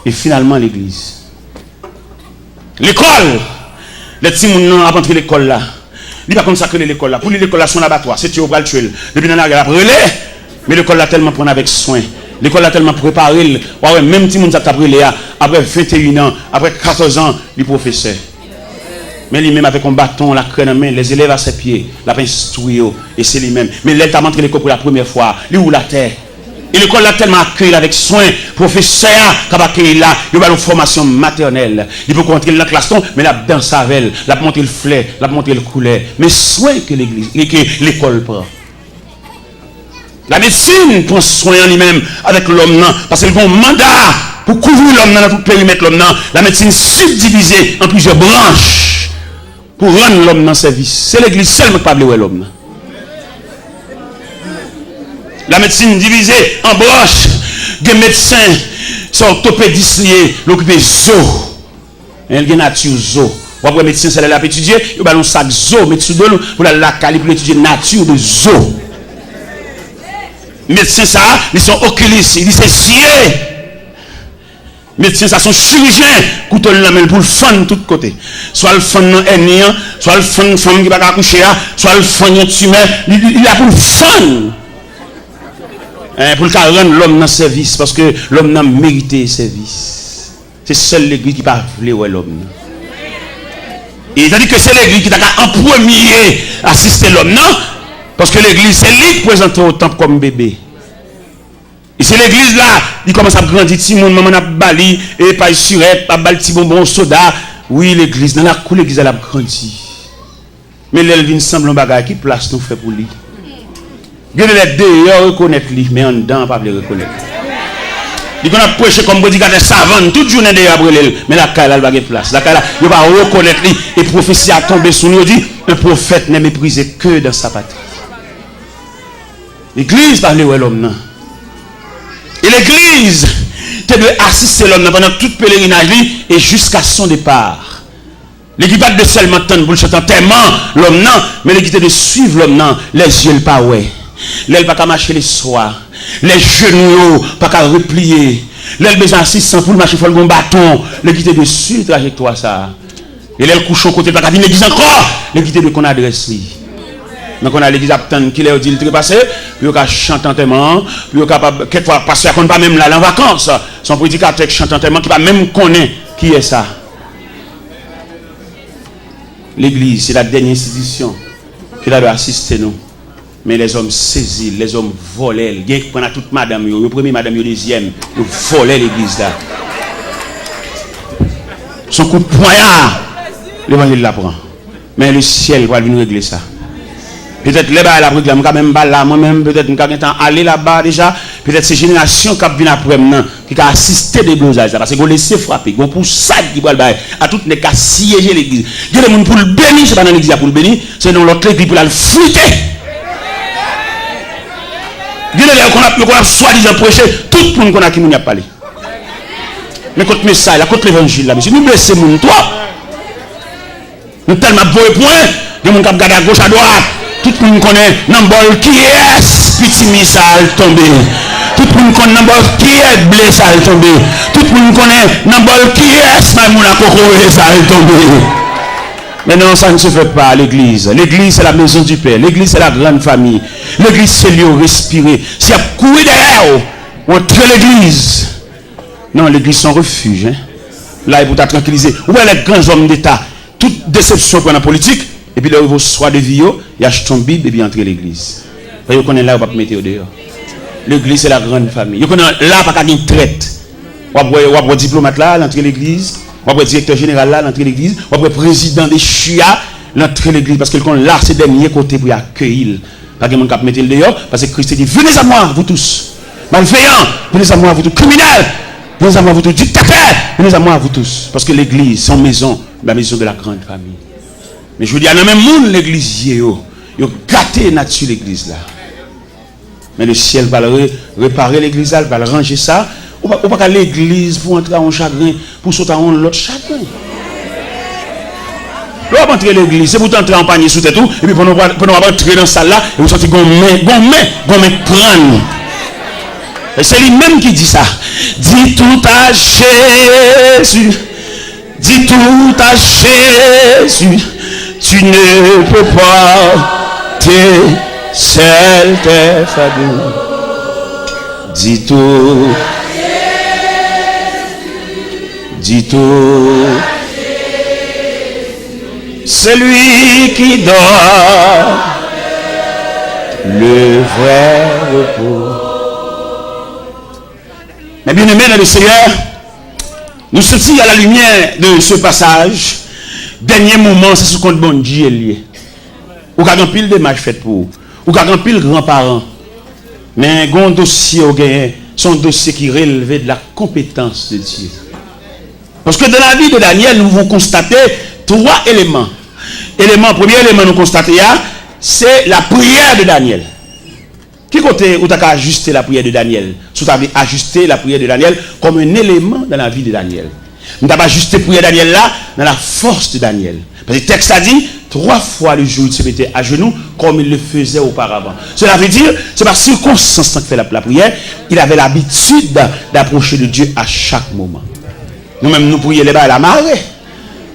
Speaker 1: et finalement l'église. L'école, les petits gens ont entré l'école là. Il va consacrer l'école là. Pour lui, l'école là, son abattoir. C'est tuer au bras le tuer. Depuis dans la guerre, après, mais l'école là tellement prendre avec soin. L'école a tellement préparé. Ouais, même si on a appris après 21 ans, après 14 ans, le professeur. Mais lui-même avec un bâton, la crème en main, les élèves à ses pieds, la instruit, et c'est lui-même. Mais l'état a entré l'école pour la première fois, lui ou la terre. Et l'école l'a tellement accueilli avec soin, professeur, qui a accueilli là, il a une formation maternelle. Il peut rentrer dans la classe, mais la danse avec elle, la monter le fleur, la monter le couleur. Mais soin que l'église, que l'école prend. La médecine prend soin en lui-même avec l'homme, parce qu'elle a un mandat pour couvrir l'homme dans tout le périmètre l'homme. La médecine subdivisée en plusieurs branches. Pour rendre l'homme dans service. C'est l'église seulement qui parle de l'homme. La médecine divisée en branches. Des médecins sont orthopédistes liés, l'occupé zo. Il y a nature zo. Après médecin, c'est là pour étudier, il y a un sac zo, médecin de l'eau, pour la cali pour étudier nature de zo. Médecins ça, ils sont oculistes, ils disent c'est médecins ça sont chirurgiens, couteau la main pour le fan de tous côtés. Soit le fan dans hernie, soit le fan femme qui va accoucher, soit le fan tumeur, il a pour le fan. Pour le rendre l'homme dans service parce que l'homme n'a mérité service. C'est seule l'église qui va vouloir l'homme. Et il a dit que c'est l'église qui t'a en premier assister l'homme, non? Parce que l'église c'est lui qui présente au temple comme bébé. Et c'est l'église là, il commence à grandir, si mon maman a bali, et pas surette, pas bali, petit bonbon, soda. Oui, l'église, dans la cour, l'église elle a grandi. Mais elle vient semble un bagage qui place nous fait pour lui. Il y a les deux, reconnaître lui, mais en dedans, pas le reconnaître. Il qu'on a prêché comme prédicateur savant toute journée de après l'elle, mais la caille elle va gagner place. La caille là, il va reconnaître lui et prophétie a tombé sur lui. Dit un prophète n'est méprisé que dans sa patrie. L'église parle de l'homme. Et l'église te doit assister l'homme pendant toute pèlerinage et jusqu'à son départ. L'église pas de seulement attendre pour le chanter tellement l'homme non, mais l'église de suivre l'homme non, les yeux pas ouais. L'aile pas qu'à marcher les soirs. Les genoux pas qu'à replier. L'aile besoin assistant pour marcher, il faut le bon bâton. L'équité de suite trajectoire ça. Et l'aile couche au côté pas qu'à venir l'église encore. L'équité de qu'on adresse lui. Donc on a l'église attend qu'il ait dit le passé, puis on a chanté tellement, puis on capable quelquefois passer à qu'on pas même là en vacances. Son prédicateur chante tellement qui pas même connaître qui est ça. L'église c'est la dernière institution qui doit assister nous. Mais les hommes saisis, les hommes volaient. Ils prennent toute madame, le premier madame, le deuxième, ils volaient l'église là. Son coup de poignard, l'évangile l'apprend. Mais le ciel va venir régler ça. Peut-être les bas la réglé, même pas là, moi-même, peut-être nous avons aller là-bas déjà. Peut-être ces générations qui viennent après maintenant, qui ont assisté des blosages, parce qu'ils ont laissé frapper, ils ont pour ça qui va à toutes les cas siéger l'église. Il y a des gens pour le bénir, c'est pas dans l'église pour le bénir, c'est dans l'autre église pour le fouetter. Il y a des gens qu'on a soi-disant prêché, tout le monde qu'on a qui nous a parlé. Mais contre le message, contre l'évangile, là, monsieur, nous blessons nous, toi. Nous tellement beau point, il y a des gens qui regardent à gauche, à droite. Tout le monde connaît Nambol qui est petit missile tombé. Tout le monde connaît Nambol qui est blessé tombé. Tout le monde connaît Nambol qui est Maïmouna Koko et ça tombé. Mais non, ça ne se fait pas à l'église. L'église, c'est la maison du Père. L'église, c'est la grande famille. L'église, c'est lieu où respirer. Si y a couru derrière, on entre l'église. Non, l'église, c'est un refuge. Hein? Là, il faut tranquilliser. Où est les grands hommes d'État? Toute déception pour la politique. Et puis là, il faut soit de vie, il achète son Bible et puis entrer l'église. Vous connaissez là, on va pas mettre au dehors. L'église, c'est la grande famille. Vous connaissez là, pas qu'à une traite. Vous avez diplomate là, l'entrée l'église. Vous avez directeur général là, l'entrée l'église. Vous avez président des chia, l'entrée l'église. Parce que là, c'est le dernier côté pour accueillir. Pas que mon cap mettre le dehors. Parce que Christ dit, venez à moi, vous tous. Malveillants, venez à moi, vous tous. Criminels, venez à moi, vous tous. Dictateurs, venez à moi, vous tous. Parce que l'église, son maison, la maison de la grande famille. Mais je vous dis, il y a même monde l'église, ils ont gâté nature l'église là. Mais le ciel va réparer l'église là, il va ranger ça. Ou pas l'église pour entrer en chagrin, pour sauter en l'autre chagrin. Vous va entrer l'église, c'est pour entrer en panier sous tête tout, et puis pour nous entrer dans la salle là, et vous sentez gommé prendre. Et c'est lui-même qui dit ça. Dis tout à Jésus. Dis tout à Jésus. Tu ne peux pas te seul tes fardeaux. Dis tout. Dis tout. Celui qui donne le vrai repos. Mais bien aimé dans le Seigneur, nous sommes à la lumière de ce passage. Dernier moment, c'est ce qu'on bon Dieu est lié. Ou quand on pile de matchs fait pour ou quand on pile grands-parents. Mais un dossier au gagné, son dossier qui relevait de la compétence de Dieu. Parce que dans la vie de Daniel, nous avons constaté 3 éléments. Premier élément nous constater, c'est la prière de Daniel. Qui côté où tu as ajusté la prière de Daniel? Tu as ajusté la prière de Daniel comme un élément dans la vie de Daniel. Nous avons ajusté la prière de Daniel là dans la force de Daniel. Parce que le texte a dit 3 fois le jour il se mettait à genoux comme il le faisait auparavant. Cela veut dire, c'est par circonstance qu'il fait la prière, il avait l'habitude d'approcher de Dieu à chaque moment. Nous-mêmes nous prions les bas à la marée.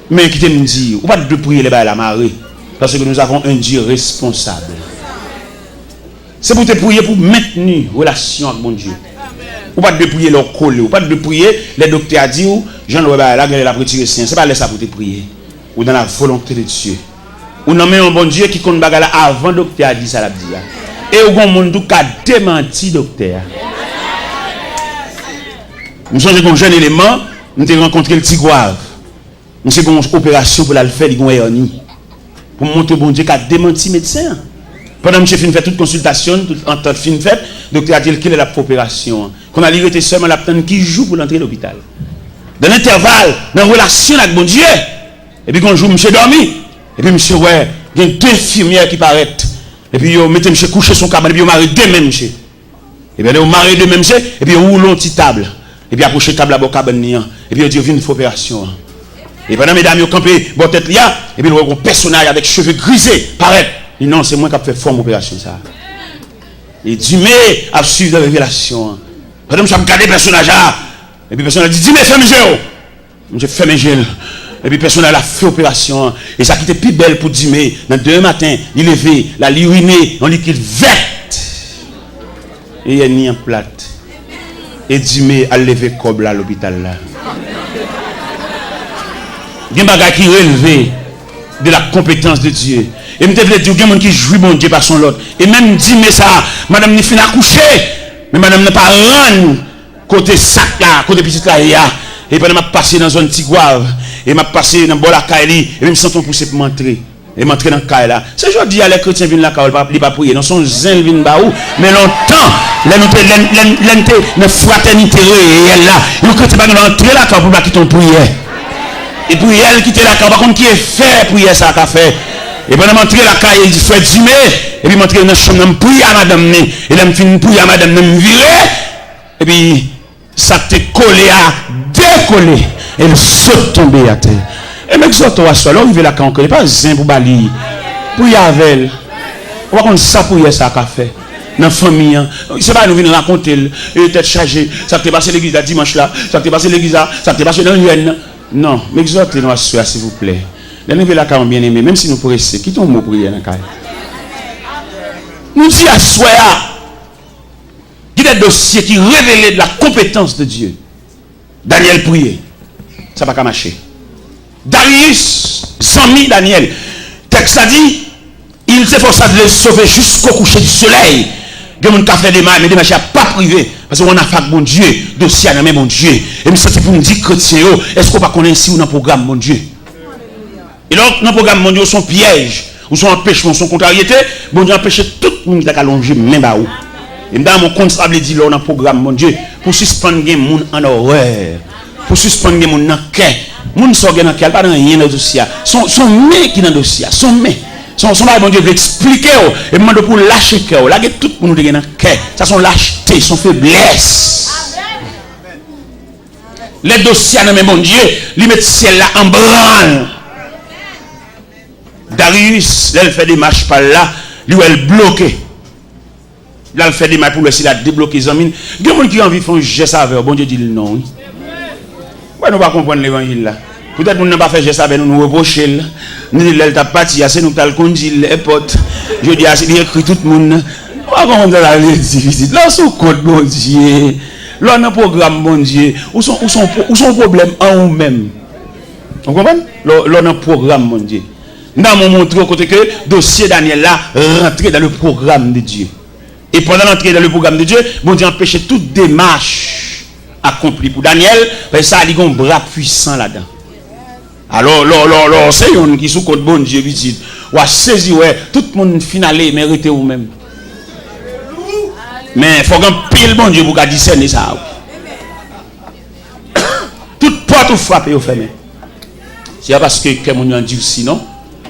Speaker 1: Mais qui te nous dit, ou pas de prier les bas à la marée, parce que nous avons un Dieu responsable. C'est pour te prier pour maintenir relation avec mon Dieu. Ou pas de prier leur coller, ou pas de prier les docteurs a dit, Jean-Louis là, il a retiré sien. C'est pas là ça pour te prier. Ou dans la volonté de Dieu. Ou nommé un bon Dieu qui compte bagala avant docteur a dit ça la dit. Et au bon monde qui a démenti docteur. Nous sommes un jeune élément, nous avons rencontré le Tigouave. Nous avons une opération pour la faire, il y a une hernie. Pour montrer bon Dieu qui a démenti médecin. Pendant que je fait toute consultation, tout en temps fin fait, le docteur a dit qu'il est la opération. qu'on a livré seulement la peine qui joue pour l'entrée de l'hôpital. Dans l'intervalle, dans la relation avec bon Dieu, et puis quand jour, monsieur dormi, et puis monsieur, ouais, il y a deux infirmières qui paraissent, et puis vous mettez monsieur coucher son cabane, et puis vous mariez deux mêmes, monsieur. Et bien, vous mariez deux mêmes, monsieur, et puis vous roulez une petite table, et puis approchez la table à la cabane, et puis vous dites, il y a une opération. Et pendant mesdames, vous campez, votre tête là, et puis vous voyez un personnage avec cheveux grisés, paraît. Et non, c'est moi qui ai fait forme opération, ça. Et Dieu a suivi la révélation. Pendant que je regarde le personnage là, et puis le personnage dit, dis-moi, fais mes yeux. Je fais mes yeux. Et puis le personnage a fait opération. Et ça qui était plus belle pour Dieu, dans 2 matins, il levé, la uriné, en liquide verte. Et il y a ni en plate. Et Dieu a levé comme là à l'hôpital là. Il y a des bagages qui relèvent de la compétence de Dieu. Et je me dis, il y a des gens qui jouent bon Dieu par son lot. Et même dit, mais ça, madame n'est fini à coucher. Mais madame n'a pas rendu côté sac là, côté petit là. Et puis, je m'a passé dans une tigouave. Et m'a passé dans la caille. Et je me sens poussé pour m'entrer. Et m'entrer dans la caille là. C'est aujourd'hui, les chrétiens viennent là, ils ne pas prier. Dans son zèle, ils viennent là. Mais longtemps, l'entrer dans la fraternité réelle là. Ils ne pas entrer là pour pas quitter ton prière. Et puis elle quitte la caille. Par contre, qui est fait prier ça qu'a fait. Et pendant m'entrer la caille, il dit fait dîner. Et puis m'entrer dans la chambre, je prie à madame. Et là, je finis prier à madame, je me virer. Et puis, ça t'est collé à décoller. Et elle saute tomber à terre. Et m'exhorte à soi. Là, il veut la caille encore. Il n'est pas zin pour balayer. Prier avec elle. On va qu'on ça prier ça qu'a fait. Dans la famille. C'est pas nous venir raconter. Et tête chargée. Ça t'est passé l'église là dimanche là. Ça t'est passé l'église là. Ça t'est passé dans l'UN. Non, m'exhortez-nous à soi, s'il vous plaît. Nous la caille bien aimé, même si nous pressons, quittons le mot prière dans la caille. Nous disons à soi, qu'il y a des dossiers qui révèlent de la compétence de Dieu. Daniel priait. Ça n'a pas marché. Darius, Zami Daniel. Texte a dit, il s'efforça de le sauver jusqu'au coucher du soleil. Il y a des gens qui ont fait des mal, mais des marchés pas privés. Parce qu'on a fait bon Dieu, dossier à mon Dieu. Et c'est pour nous dire, chrétiens, est-ce qu'on va connaître si on a un programme, mon Dieu? Et donc, dans le programme, mon Dieu, son piège, ou son empêchement, son contrariété, bon Dieu empêche tout le monde qui a allongé, même à où. Et dans mon compte, ça veut dire, dans le programme, mon Dieu, pour suspendre les gens en horreur, pour suspendre les gens en cœur. Les gens sont dans le cœur, pas dans rien dans le dossier. Son main qui est dans le dossier, son main. Son mari, bon Dieu, veut expliquer, et demande pour lâcher le cœur. Là, tout le monde est dans le cœur. Ça, son lâcheté, son faiblesse. Les dossiers, mais mon Dieu, ils mettent ciel là en branle. Darius, là, il fait des marches par là, lui, elle bloqué. Là, il fait des marches pour lui, s'il a débloqué les amis. Il y a des gens qui ont envie de faire un geste avec, bon Dieu dit non. Pourquoi nous ne pas comprendre l'évangile là? Peut-être que nous n'avons pas fait geste avec nous, nous reprocher. Nous disons, elle t'a parti, c'est nous qui avons conduit les potes. Je dis, il écrit tout le monde. On va comprendre la difficile. Là, c'est code, bon Dieu. Là, on a un programme, bon Dieu. Où sont problèmes en nous-mêmes? Vous comprenez? Là, on a un programme, bon Dieu. Nous avons montré au côté que le dossier Daniel là rentrait dans le programme de Dieu. Et pendant l'entrée dans le programme de Dieu, bon Dieu empêchait toute démarche accomplie pour Daniel, parce que ça a un bras puissant là-dedans. Alors, c'est un qui sous côté bon Dieu, dit, ou a saisi, ouais, tout le monde finalé, mérité ou même. Mais il faut qu'un pile bon Dieu pour discerner ça. Toute porte ou frappe ou fermée. C'est parce que quelqu'un a dit sinon,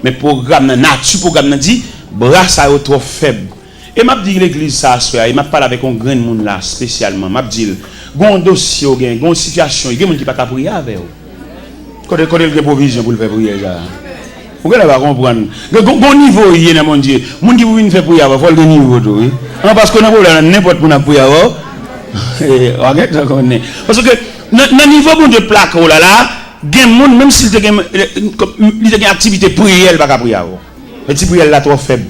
Speaker 1: mais programme nature programme dit, bras ça est trop faible. Et m'a dit l'église ça soir, il m'a parlé avec un grand monde là spécialement, m'a dit, gon dossier, gon situation, il y a des gens qui pas prier avec. Quand il y a provision pour le faire prier, vous allez comprendre. Bon niveau, il y a mon Dieu. Les gens qui viennent faire prier, il faut le niveau. Parce qu'on a n'importe quoi pour prier. Parce que dans le niveau bon Dieu plaque, oh là là, même s'il y a une activité prière, il ne va pas prier. Mais si prière là trop faible.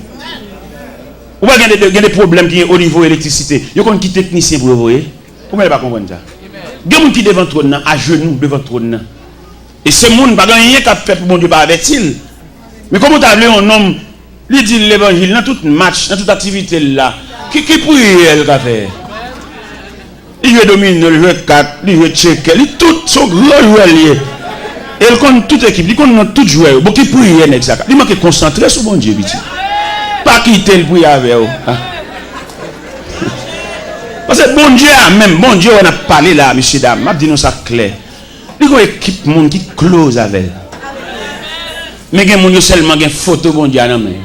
Speaker 1: Ou il y a des problèmes qui sont au niveau de l'électricité. Il y a des techniciens pour le voir. Pourquoi il ne va pas comprendre ça? Il y a des gens qui sont devant le trône, à genoux devant le trône. Et ce monde, pas rien qu'à faire pour mon Dieu, pas avec-il. Mais comment tu as appelé un homme, il dit l'évangile, dans tout match, dans toute activité là, qui prie elle qu'a fait? Il veut dominer, il veut 4, il veut checker, il tout son gros joueur lié. Et il connaît toute équipe, il connaît tout joueur, bon qui prie exact. Il manque concentrer sur mon Dieu, petit. Pas quitter le prier avec eux. Parce que bon Dieu, même bon Dieu, on a parlé là, monsieur, dame, m'a dit nous ça clair. Il y a une équipe monde qui close avec. Mais il y a monde seulement une photo bon Dieu non mais.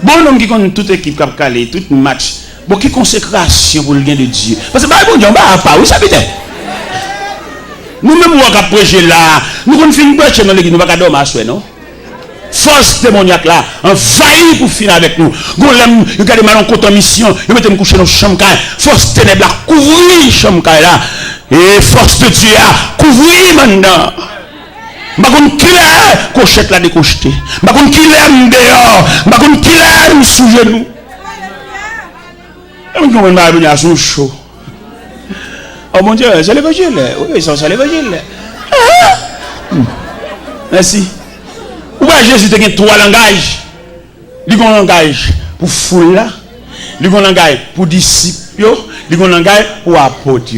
Speaker 1: Bon homme qui connaît toute équipe qui a calé, tout match, bon qui consécration pour le gain de Dieu. Parce que bon Dieu, on va pas, oui ça peut être. Nous-mêmes, on va prêcher là. Nous, quand on finit de prêcher dans l'église, nous ne pouvons pas dormir à soi, non? Force démoniaque là, envahit pour finir avec nous. Nous avons mal en côté mission, nous mettons coucher dans la chambre. Force ténèbres là, couvrir la chambre là. Et force de Dieu là, couvrir maintenant. Je ne sais pas qui est cochette là décocheté. Je ne sais pas qui est dehors. Je ne sais pas qui est sous genou. Je ne sais pas qui est sous chaud. Oh mon Dieu, c'est l'évangile. Oui, c'est l'évangile. Merci. Où est Jésus a trois langages? Il y a un langage pour foule là, il y a un langage pour disciples, il y a un langage pour apôtres.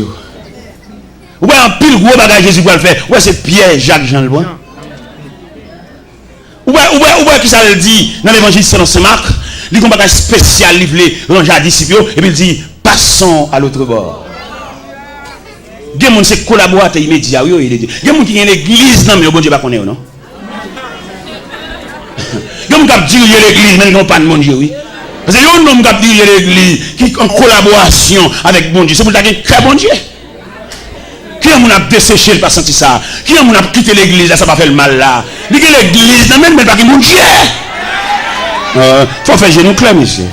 Speaker 1: Où est un pile gros bagage Jésus pour le faire? Où est c'est Pierre, Jacques, Jean le bon? Où est qui ça le dit dans l'évangile selon Saint Marc? Il y a un bagage spécial livré dans les disciples et puis il dit passons à l'autre bord. Il y a des gens qui collaborent immédiatement. Il y a des gens qui ont l'église, non, mais bon Dieu ne connaît pas, non? Il y a des gens qui disent l'église, mais ils n'ont pas de bon Dieu, oui. Parce que il y a des gens qui disent l'église, qui ont en collaboration avec bon Dieu. C'est pour ça qu'il y a un bon Dieu. Qui a desséché, pas senti ça? Qui a quitté l'église, ça va faire le mal là? Il y a l'église, non, mais pas de bon Dieu. Il faut faire genou clair, monsieur.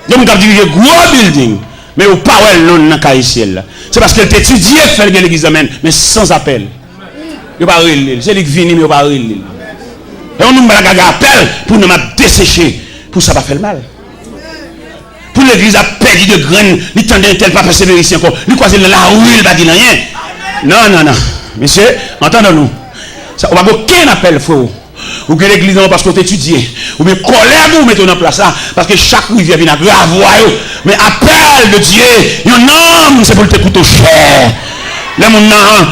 Speaker 1: Il y a des gens qui disent gros building. Mais au pas non dans Caïciel. C'est parce qu'elle t'étudie faire l'église mais sans appel. Il pas relé, c'est lui qui vient mais pas relé. Et on nous met appel pour nous dessécher pour ça pas faire le mal. Pour l'église a perdu de graines, il tendait tel pas persévérer ici encore. Lui croiser la rue, il va dire rien. Non. Monsieur, entendons-nous. Ça on va aucun appel faux. Ou que l'église non parce qu'on t'étudie. Ou bien colère vous mettez en place là parce que chaque rivière vient à grave. Mais appel de Dieu, un homme, c'est pour le t'écouter cher. Les gens,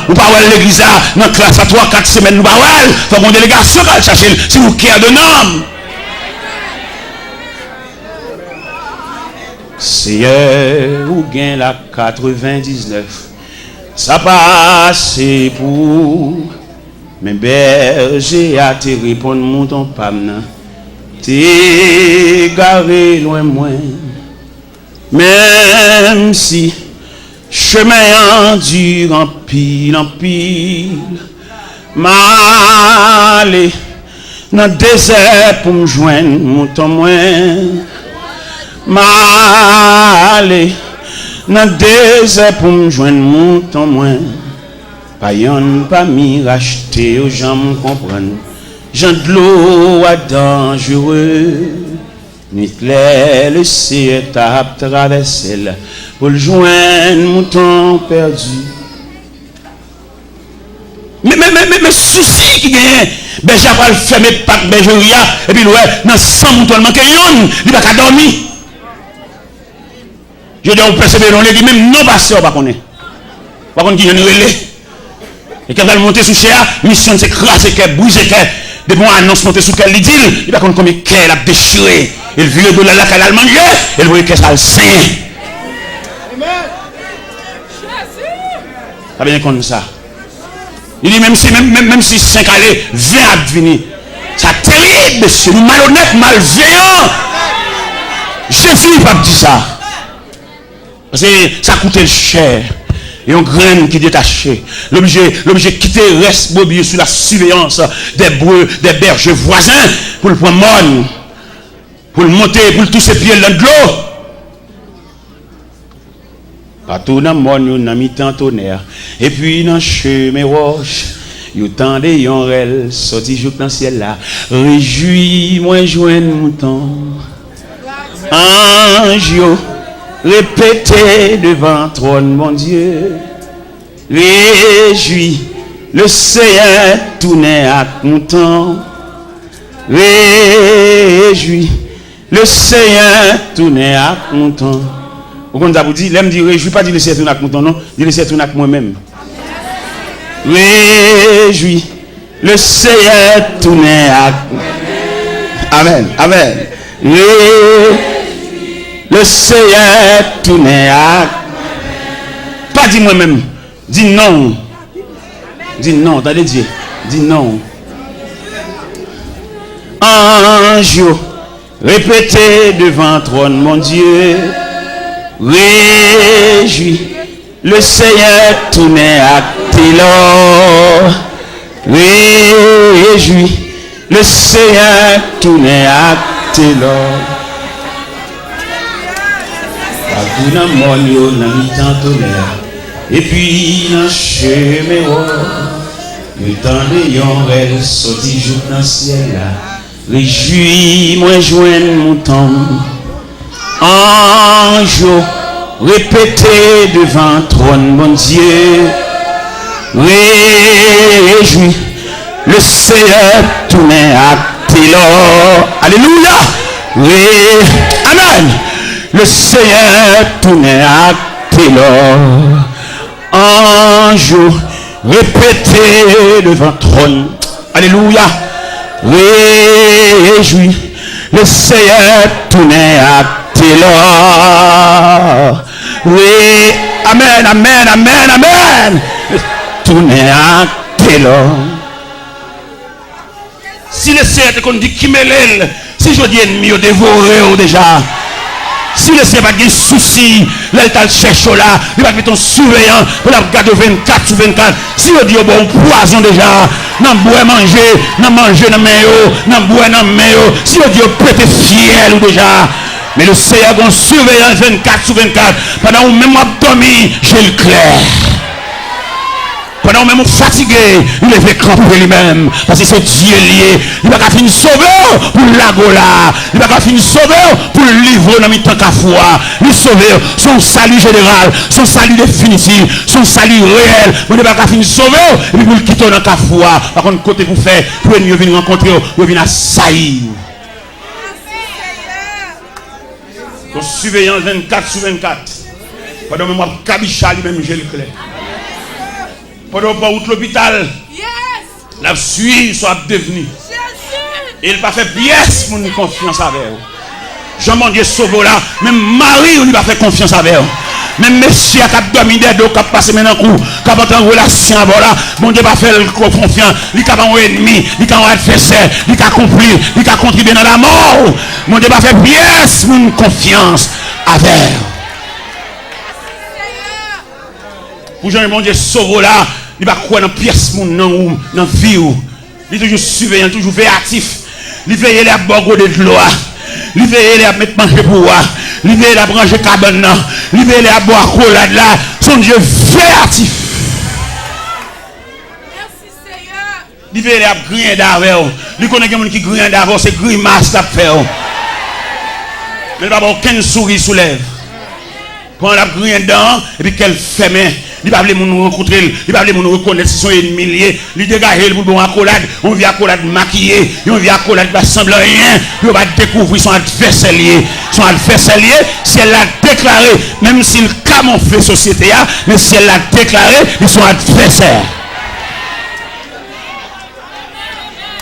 Speaker 1: ou pas l'église dans la classe à 3-4 semaines, nous pas il faut qu'on délégation va chercher si vous cœur de homme. Seigneur, ou gain la 99, ça passe pour mes bergers à te répondre, mon ton pam, t'es garé loin moins. Même si chemin endure en pile, m'aller dans le désert pour me joindre, mon temps moins. M'aller dans le désert pour me joindre, mon temps moins. Pas yon, pas mi racheter aux gens me comprennent. Jean de l'eau à dangereux. Ni clair le ciel t'a traversé pour le joindre mouton perdu. Mais souci qui gagne, ben j'ai pas le fermer pas bergeria et puis ouais dans 100 moutons manque yon, il va pas dormir. Je dis on persévérer dans l'église même non pasteur pas connaît. Pas connaît qui vient relais. Et quand elle monte sous cher, mission c'est craser qu'elle bouger qu'elle de bon annonce monter sous qu'elle dit, il va connaître combien qu'elle a déchiré. Il vient de là qu'elle a mangé, elle voit qu'elle a le sein. Ça bien comme ça. Il dit même si 5 allées, 20 à venir. Ça terrible, monsieur, nous malhonnêtes, malveillants. Jésus n'a pas dit ça. Parce que ça coûtait cher. Et on graine qui détachait. L'objet quitter reste bobillé sous la surveillance des bergers voisins pour le prendre morne. Pour le monter, pour le toucher pieds dans de l'eau. Partout dans le monde, il y a mi-temps tonnerre. Et puis dans le chemin roche, il y a tant de yonrel sorti jour dans le ciel là. Réjouis-moi, joindre mouton. Ange, répétez devant trône, mon Dieu. Réjouis, le Seigneur tourné à mouton. Réjouis. Le Seigneur tourne à content. Vous comprenez, vous dites, l'aime dit réjouis, pas dire le Seigneur tourne à content, non, dire le Seigneur tourne à moi-même. Réjouis, le Seigneur tourne à Amen, amen. Le Seigneur tourne à Pas dis moi-même. Dis non. Dis non, t'as Dieu. Dis non. Ange, répétez devant trône, mon Dieu. Réjouis, le Seigneur tournait à Télor. Réjouis, le Seigneur tournait à Télor. Partout dans mon lieu, dans le temps tonnerre. Et puis dans le chemin, le temps de yon rêve sorti jour dans le ciel là. Réjouis, moi joindre mon temps. Ange, répétez devant trône, mon Dieu. Réjouis, le Seigneur tournait à Télor. Alléluia. Amen. Le Seigneur tournait à Télor. Ange, répétez devant trône. Alléluia. Réjouis, le Seigneur tournait à Télor. Oui, amen, amen, amen, amen. Tournait à Télor. Si le Seigneur te dit qui me l'aile, si je dis ennemi au dévoré déjà. Si le Seigneur n'a pas de souci, là il t'a cherché là, il va mettre ton surveillant pour la garder 24 sur 24. Si on dit bon poison déjà, non boire manger, non manger dans main, non boire dans main. Si on dit prêter fiel ou déjà. Mais le Seigneur a un surveillant 24 sur 24. Pendant où même dormi, j'ai le clair. Pendant même fatigué, il est fait camper lui-même. Parce que c'est Dieu lié. Il va finir sauveur pour l'agola. Il va finir sauveur pour le livre dans le temps qu'à foi. Il sauveur, son salut général, son salut définitif, son salut réel. Il va finir sauveur et puis pour le quitter dans la foi. Par contre, côté pour faire, pour venir rencontrer, pour venir assaillir. Donc, surveillant 24 sur 24. Pendant même moi, Kabicha lui-même, j'ai le clair. Pendant que vous l'hôpital, la suite soit devenue. Et il n'a pas fait pièce pour nous confiance avec vous. Jean-Dieu sauve là, même Marie, on lui va faire confiance avec vous. Même Messie qui a dormi des dos, qui a passé maintenant coup, qui a pas en relation avec là, bon Dieu va faire confiance. Il a un ennemi, il a un adversaire, il a accompli, il a contribué dans la mort. Mon Dieu va faire pièce pour nous confiance avec vous. Pour Jean mon Dieu sauve là, il va croire dans pièce dans la vie. Il est toujours surveillant, toujours véatif. Il veille à boire de l'eau. Il veille à mettre manger pour moi. Il veille à brancher cabane. Il veille à boire collade là. Son Dieu véatif.
Speaker 3: Merci Seigneur.
Speaker 1: Il veille à griller d'avant. Il connaît quelqu'un qui grille d'avant, c'est grimace à faire. Mais il va avoir aucune souris sous lèvres. Quand on a grillé dedans, et puis qu'elle fait main. Il va nous rencontrer, il va nous reconnaître si son ennemi, il dégage pour bon accolade, on vient accolade maquillé, on vient accolade va sembler rien, on va découvrir son adversaire lié, si elle l'a déclaré, même s'il camoufle la société, mais si elle l'a déclaré, ils sont adversaires.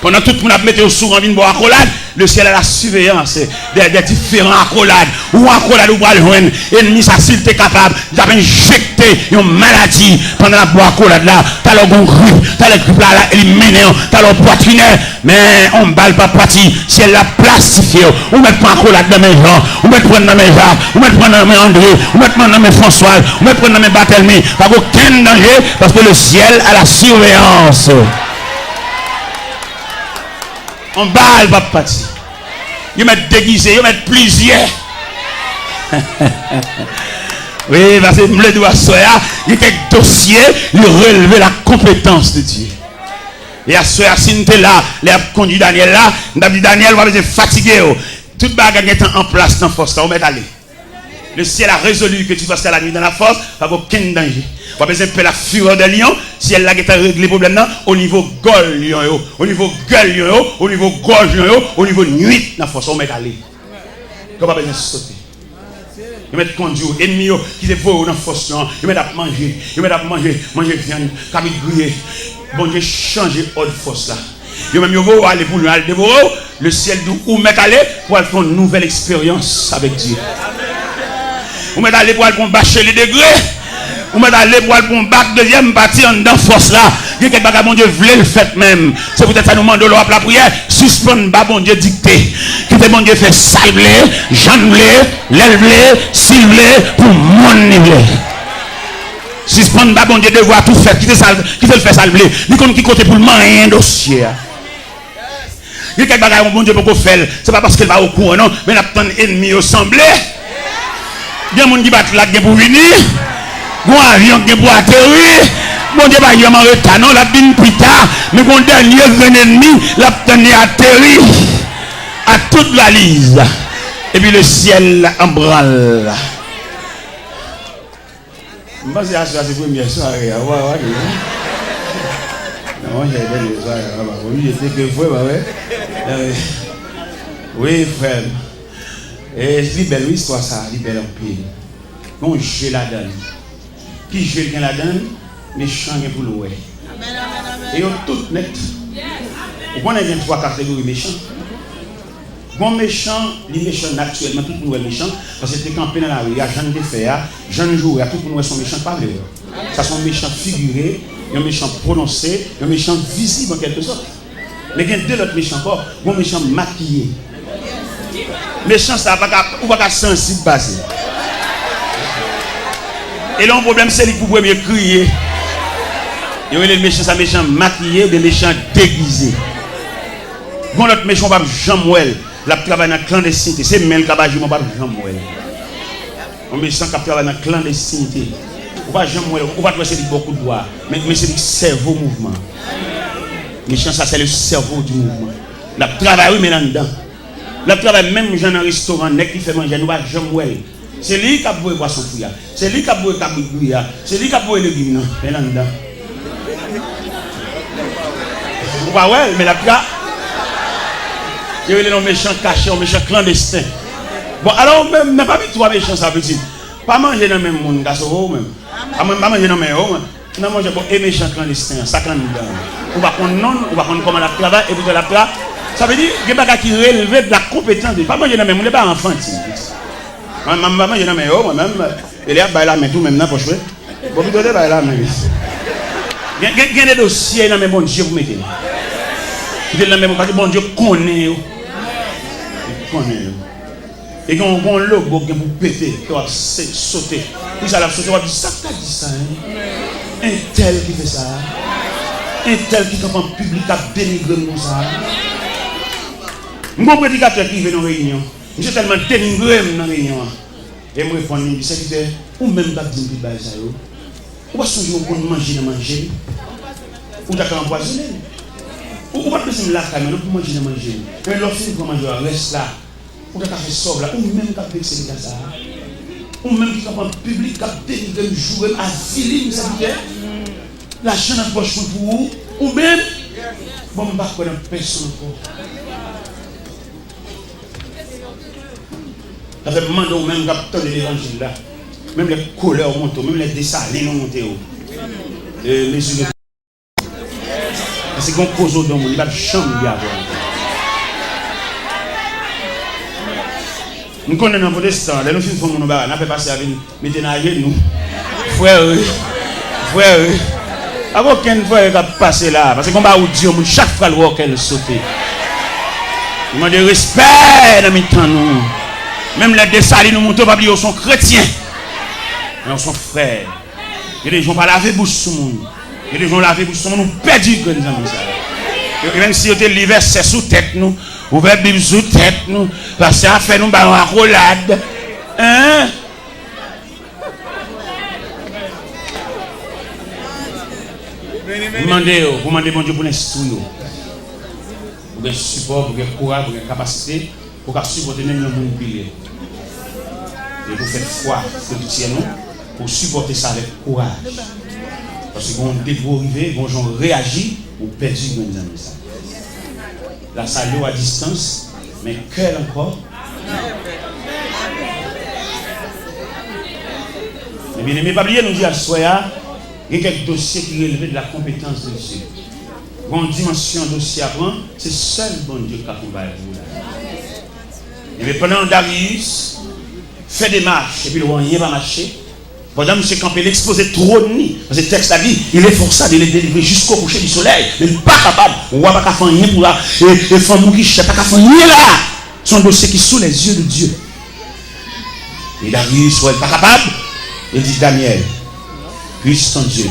Speaker 1: Pendant tout le monde a mis au sourd en vie de boire accolade, le ciel a la surveillance des différents accolades. Ou accolade ou le joindre. Ennemi, ça s'il était capable d'injecter une maladie pendant la boire accolade là. T'as le bon grippe, t'as le grippe là, éliminé, t'as le poitrinaire. Mais on ne balle pas parti. Si elle l'a plastifié, on met pas accolade dans mes gens, on met prendre dans mes Jacques, on met prendre dans mes André, on met prendre dans mes François, on met prendre dans mes Barthélemy. Pas aucun danger parce que le ciel a la surveillance. On balle pas parti. Ils mettent déguisé, ils mettent plusieurs. Oui, parce que le doigt soya, il était dossier, il relevait la compétence de Dieu. Et à soya, si nous étions là, les a conduit Daniel là, nous avons dit Daniel, va fatigué. Toute bagarre est en place dans la force, on va aller. Le ciel a résolu que tu vas rester la nuit dans la force, pas aucun danger. On va besoin de la fureur de lion, si elle a réglé le problème au niveau gueule lion, au niveau gueule lion, au niveau gorge lion, au niveau nuit dans la force, on va aller. On va besoin de sauter. Ils mettent conduire, ennemis qui se voient dans la force, ils mettent à manger, manger viande, comme ils grillent. Bon Dieu, changer autre force là. Ils même vont aller pour le dévorer, le ciel d'où mettre aller pour faire une nouvelle expérience avec Dieu. Vous mettez aller pour bâcher les degrés. Ou m'a d'aller pour un bac, deuxième partie en dedans force là. Il y a quelque chose, bon Dieu, voulait le fait même. C'est peut-être ça nous demande de l'eau la prière. Suspendre, bon Dieu, dicté. Qui te bon Dieu fait salver, janvler, l'élever, cibler, pour mon niveau. Suspendre, bon Dieu, devoir tout faire. Qui te le fait salver. Ni comme qui côté pour le moyen dossier. Il y a quelque chose, bon Dieu, pour faire. C'est pas parce qu'elle va au courant, non. Mais la ennemi au semblé. Il y a des gens qui battent là pour venir. Bon avion qui pour atterrir. Bon Dieu, il y a un retard, non, la bin plus tard. Mais mon dernier ennemi, la tenu atterri à toute valise. Et puis le ciel en branle. Je pense que c'est la première soirée. Non, j'ai fait les soirées. Oui, j'étais que frère, oui, frère. Et c'est une belle histoire, ça, c'est belle en pile. Bon, je la donne. Qui je la donne, méchant pour l'oué. Et on tout net. On a 23 catégories méchants. Bon méchant, les méchants naturellement, tout le monde est méchant. Parce que c'est campé dans la rue, il y a gens de faire, gens de jouer, tout le monde sont méchants, pas vrai. Ça sont méchants figurés, un méchant prononcé, un méchant visible en quelque sorte. Mais il y a deux autres méchants encore, bon méchant maquillé. Méchant, ça va pas sensible passer. Et là, le problème, c'est qu'il faut mieux crier. Il y a les méchants, ça méchant maquillé ou des méchants déguisés. Bon, l'autre méchant, pas Jean-Mouel. La travail dans la clandestinité. C'est même le cabage, pas Jean-Mouel. Un méchant qui travaille dans la clandestinité. Ou pas Jean-Mouel, ou pas trouver beaucoup de doigts. Mais c'est le cerveau mouvement. Méchant, ça, c'est le cerveau du mouvement. La travail, oui, mais là-dedans. La travail, même dans un restaurant, qui fait manger, nous pas Jean-Mouel. C'est lui qui a beau boisson fouilla. C'est lui qui a beau cabouille. C'est lui qui a beau légumes. Mais là-dedans. Vous voyez, mais la travail. Il y a des méchants cachés, des méchants clandestins. Bon, alors, même, n'a pas vu trois méchants, ça petit. Pas manger dans le même monde, même. Pas manger dans le même monde. Non, manger pour les méchants clandestins, ça quand nous donne. On va prendre non, on va prendre comment la travail, et puis la travail. Ça veut dire qu'il y a des gens qui relèvent de la compétence. Pas manger dans le même monde, pas enfant. Moi, manger dans le même monde, moi-même, il y a la main tout, même dans la poche. Bon, vous donnez la main. Il y a des dossiers dans le même bon Dieu, vous mettez. Il y a des même bon Dieu connaît. Et quand on a un logo qui vous péter, qui va sauter, puis ça va sauter, on va dire ça, qui dit ça. Un tel qui fait ça. Un tel qui est en public a dénigré comme ça. Mon prédicateur qui vient dans la réunion, je suis tellement dénigré dans la réunion. Et je me réponds, il dit, ou même pas dire que ça. Ou pas songer pour manger, ou d'accord empoisonné. Ou pas besoin de la caméra pour manger. Mais lorsque vous mangez, reste là. Ou t'as fait sauve là, ou même t'as fait c'est ça. Ou même qui en public, t'as dénigré le jour, à filer, ça veut dire. La chaîne en poche pour vous, ou même, bon, je ne sais pas personne encore. Ça fait demander au même capteur de l'évangile là. Même les couleurs montent, même les dessalines montent. Parce qu'on cause au don, il va chambre d'y avoir. Nous connaissons un protestant, nous faisons mon bar, nous fait passer avec nous, mettez dans nous. Frère, avant qu'un frère va passer là, parce qu'on va où Dieu, chaque fois le voit qu'elle saute. Il m'a dit respect dans mes temps nous. Même les dessalines nous montent, pas dire sont chrétiens. Mais on sont frères. Il y a des gens qui ne laver bouche sur le monde. Il y a des gens qui laver bouche sur le monde, nous perdons que nous avons ça. Et même si vous avez l'hiver, c'est sous tête nous. Ouvert Bible sous tête nous. Parce que ça fait nous une accolade. Hein? Vous demandez bon Dieu pour l'instruire. Pour le support, pour le courage, pour la capacité, pour supporter même le monde pilier. Et vous faites foi, vous faites nous, pour supporter ça avec courage. Parce que quand vous arrivez, quand on réagit, vous perdez les amis. La salut à distance, mais cœur encore. Mais bien aimé, pas oublier, nous dit à Soya, il y a quelques dossiers qui relèvent de la compétence de Dieu. Bonne dimension dossier à prendre, c'est seul bon Dieu qui accompagne vous. Et pendant Darius fait des marches, et puis le roi n'y va marcher, Pendant que M. Campé l'exposait trop de nuit, parce que le texte a dit, il est forçé de les délivrer jusqu'au coucher du soleil. Mais il n'est pas capable. On ne va pas faire rien pour là. Et femme qui ne sait pas faire rien là. Son dossier qui est sous les yeux de Dieu. Et Darius soit pas capable. Il dit, Daniel, puisse ton Dieu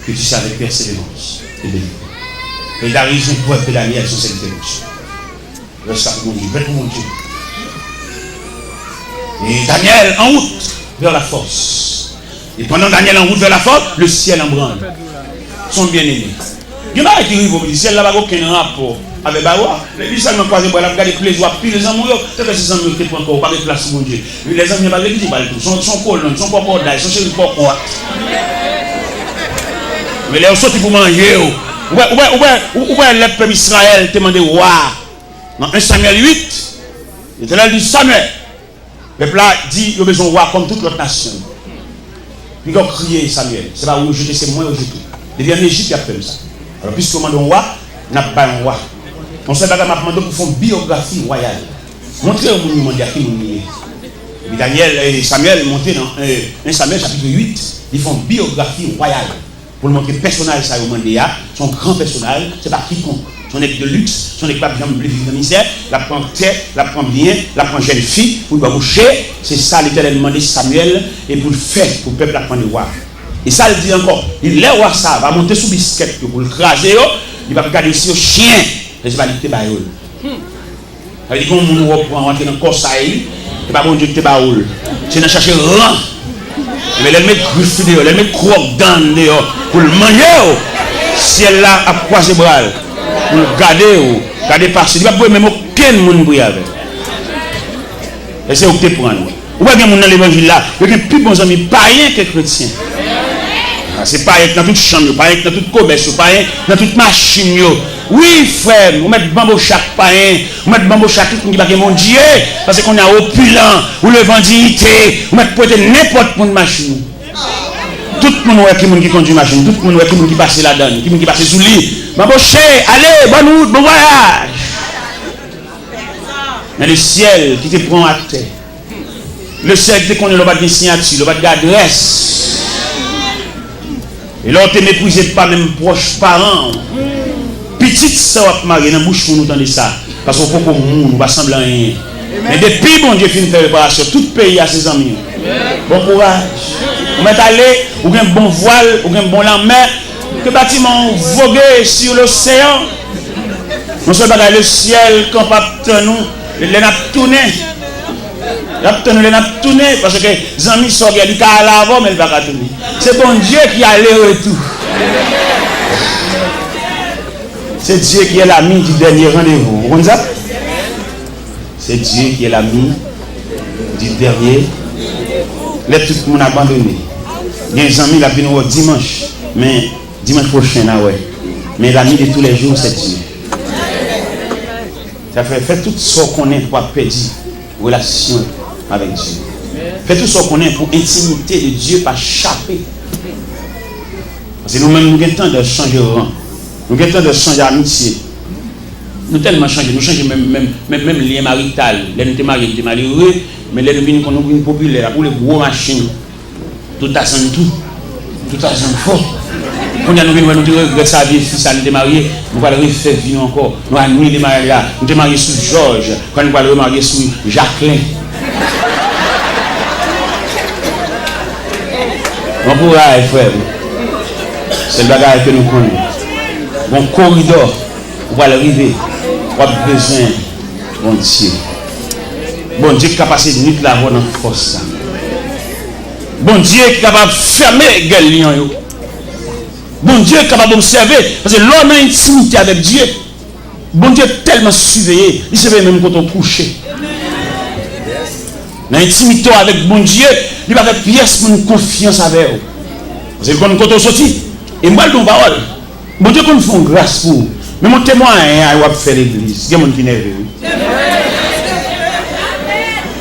Speaker 1: que tu sais avec persévérance et délivrer. Et Darius ne pouvait que Daniel sur cette dévotion. Reste pour mon Dieu, pour mon Dieu. Et Daniel en route vers la force. Et pendant Daniel en route vers la force, le ciel en branle. Son bien-aimé. Il y a qui arrive au ciel, là-bas, aucun rapport avec Bawa. Les gens seulement croisé pour la regarder tous les jours, puis les amours, c'est que ces amours qui prennent encore, pas de place pour mon Dieu. Les amis, pas de qui parlent tout. Son colon, son corps d'ail, son chéri pourquoi. Mais les autres pour manger. Où est le peuple Israël te demandé roi? Dans 1 Samuel 8, l'Éternel dit Samuel. Le peuple dit il a besoin de roi comme toute l'autre nation. Puis il a crié Samuel. C'est pas où jeter, c'est moi où jeter. Depuis en Égypte, il a fait ça. Alors, puisqu'on demande un roi, n'a pas un roi. On sait pas qu'on m'a demandé pour faire une biographie royale. Montrez au monde à qui nous est. Et Daniel et Samuel montaient dans 1 Samuel chapitre 8, ils font une biographie royale. Pour le montrer le personnage, ça au monde, son grand personnage, c'est pas quiconque. Son équipe de luxe, son équipe de vivre de misère, la prend terre, la prend bien, la prend jeune fille, pour le boucher. C'est ça l'Éternel demandé Samuel et pour le faire, pour le peuple apprendre le roi. Et ça, il dit encore, il est roi, ça va monter sous biscuit pour le craser, il va regarder aussi au chien, et je vais aller te bailler. Ça veut dire qu'on va rentrer dans le corps, ça c'est pas bon Dieu que te baille. C'est de chercher rang. Mais elle met griffe dehors, elle met croque dans dehors pour le manger. Si elle là a croisé bras, pour le garder passer. Il va pas même aucun monde pour y aller. Et c'est où tu prends. Ou bien mon dans l'évangile là, il y a plus bons amis païens que chrétiens. C'est païen dans toute chambre, païen dans toute commerce, païen dans toute machine. Oui frère, on met bambo chaque païen, on met bambo chaque qui va mon Dieu, parce qu'on a opulent, ou le vendilité, on met peut-être n'importe quelle machine. Tout le monde qui conduit machine, tout le monde qui passe là-dedans, qui passe sous lit. Bambo ché, allez, bonne route, bon voyage. Mais le ciel qui te prend à terre, le ciel qui te connaît le bas de signature, le bas d'adresse. Et là, tu ne méprises pas même proches parents. Petite soeur mariée dans la bouche pour nous entendre ça. Parce qu'on peut qu'on ne va sembler rien. Mais depuis bon Dieu finit de faire réparation, tout pays a ses amis. Bon courage. On va aller, ou un bon voile, ou un bon lendemain. Que bâtiment voguer sur l'océan. On se bat le ciel, quand pas nous, les n'a tourné. Les n'a tourné parce que les amis sont regardés à l'avant, mais ils ne vont pas tourner. C'est bon Dieu qui a le retour. C'est Dieu qui est l'ami du dernier rendez-vous. Vous comprenez ça? C'est Dieu qui est l'ami du dernier. Là, tout le monde a abandonné. Il y a des amis qui viennent dimanche. Mais dimanche prochain, là, ouais. Mais l'ami de tous les jours, c'est Dieu. Ça fait tout ce qu'on est pour perdre relation avec Dieu. Fait tout ce qu'on est pour intimité de Dieu, pas chapper. Parce que nous-mêmes, nous avons le temps de changer de rang. Nous avons le temps de changer d'amitié. Nous tellement changé, nous changeons même lien marital. Là, nous sommes mariés, nous sommes malheureux, mais là, nous sommes populaires pour les gros machines. Tout à son tout à son fort. Quand nous venons nous dire ça vie fils, nous sommes mariés, nous allons refaire vivre encore. Nous allons nous les mariés là. Nous sommes mariés sous Georges, quand nous allons marier sous Jacqueline. Bon courage, frère. C'est le bagage que nous connaissons. Bon corridor, on va arriver. On a besoin, bon Dieu. Bon Dieu qui est capable de nuit là dans force. Bon Dieu qui est capable de fermer les gueules. Bon Dieu est capable d'observer. Parce que l'homme a une intimité avec Dieu. Bon Dieu est tellement surveillé. Il se fait même quand on couche. Dans l'intimité avec bon Dieu, il va faire pièce pour une confiance avec vous. Parce que quand on sortit, et moi, je parole. Bon Dieu, quand nous faisons grâce pour vous. Mais mon témoin, il va faire l'église. Il y a des gens qui nerveux.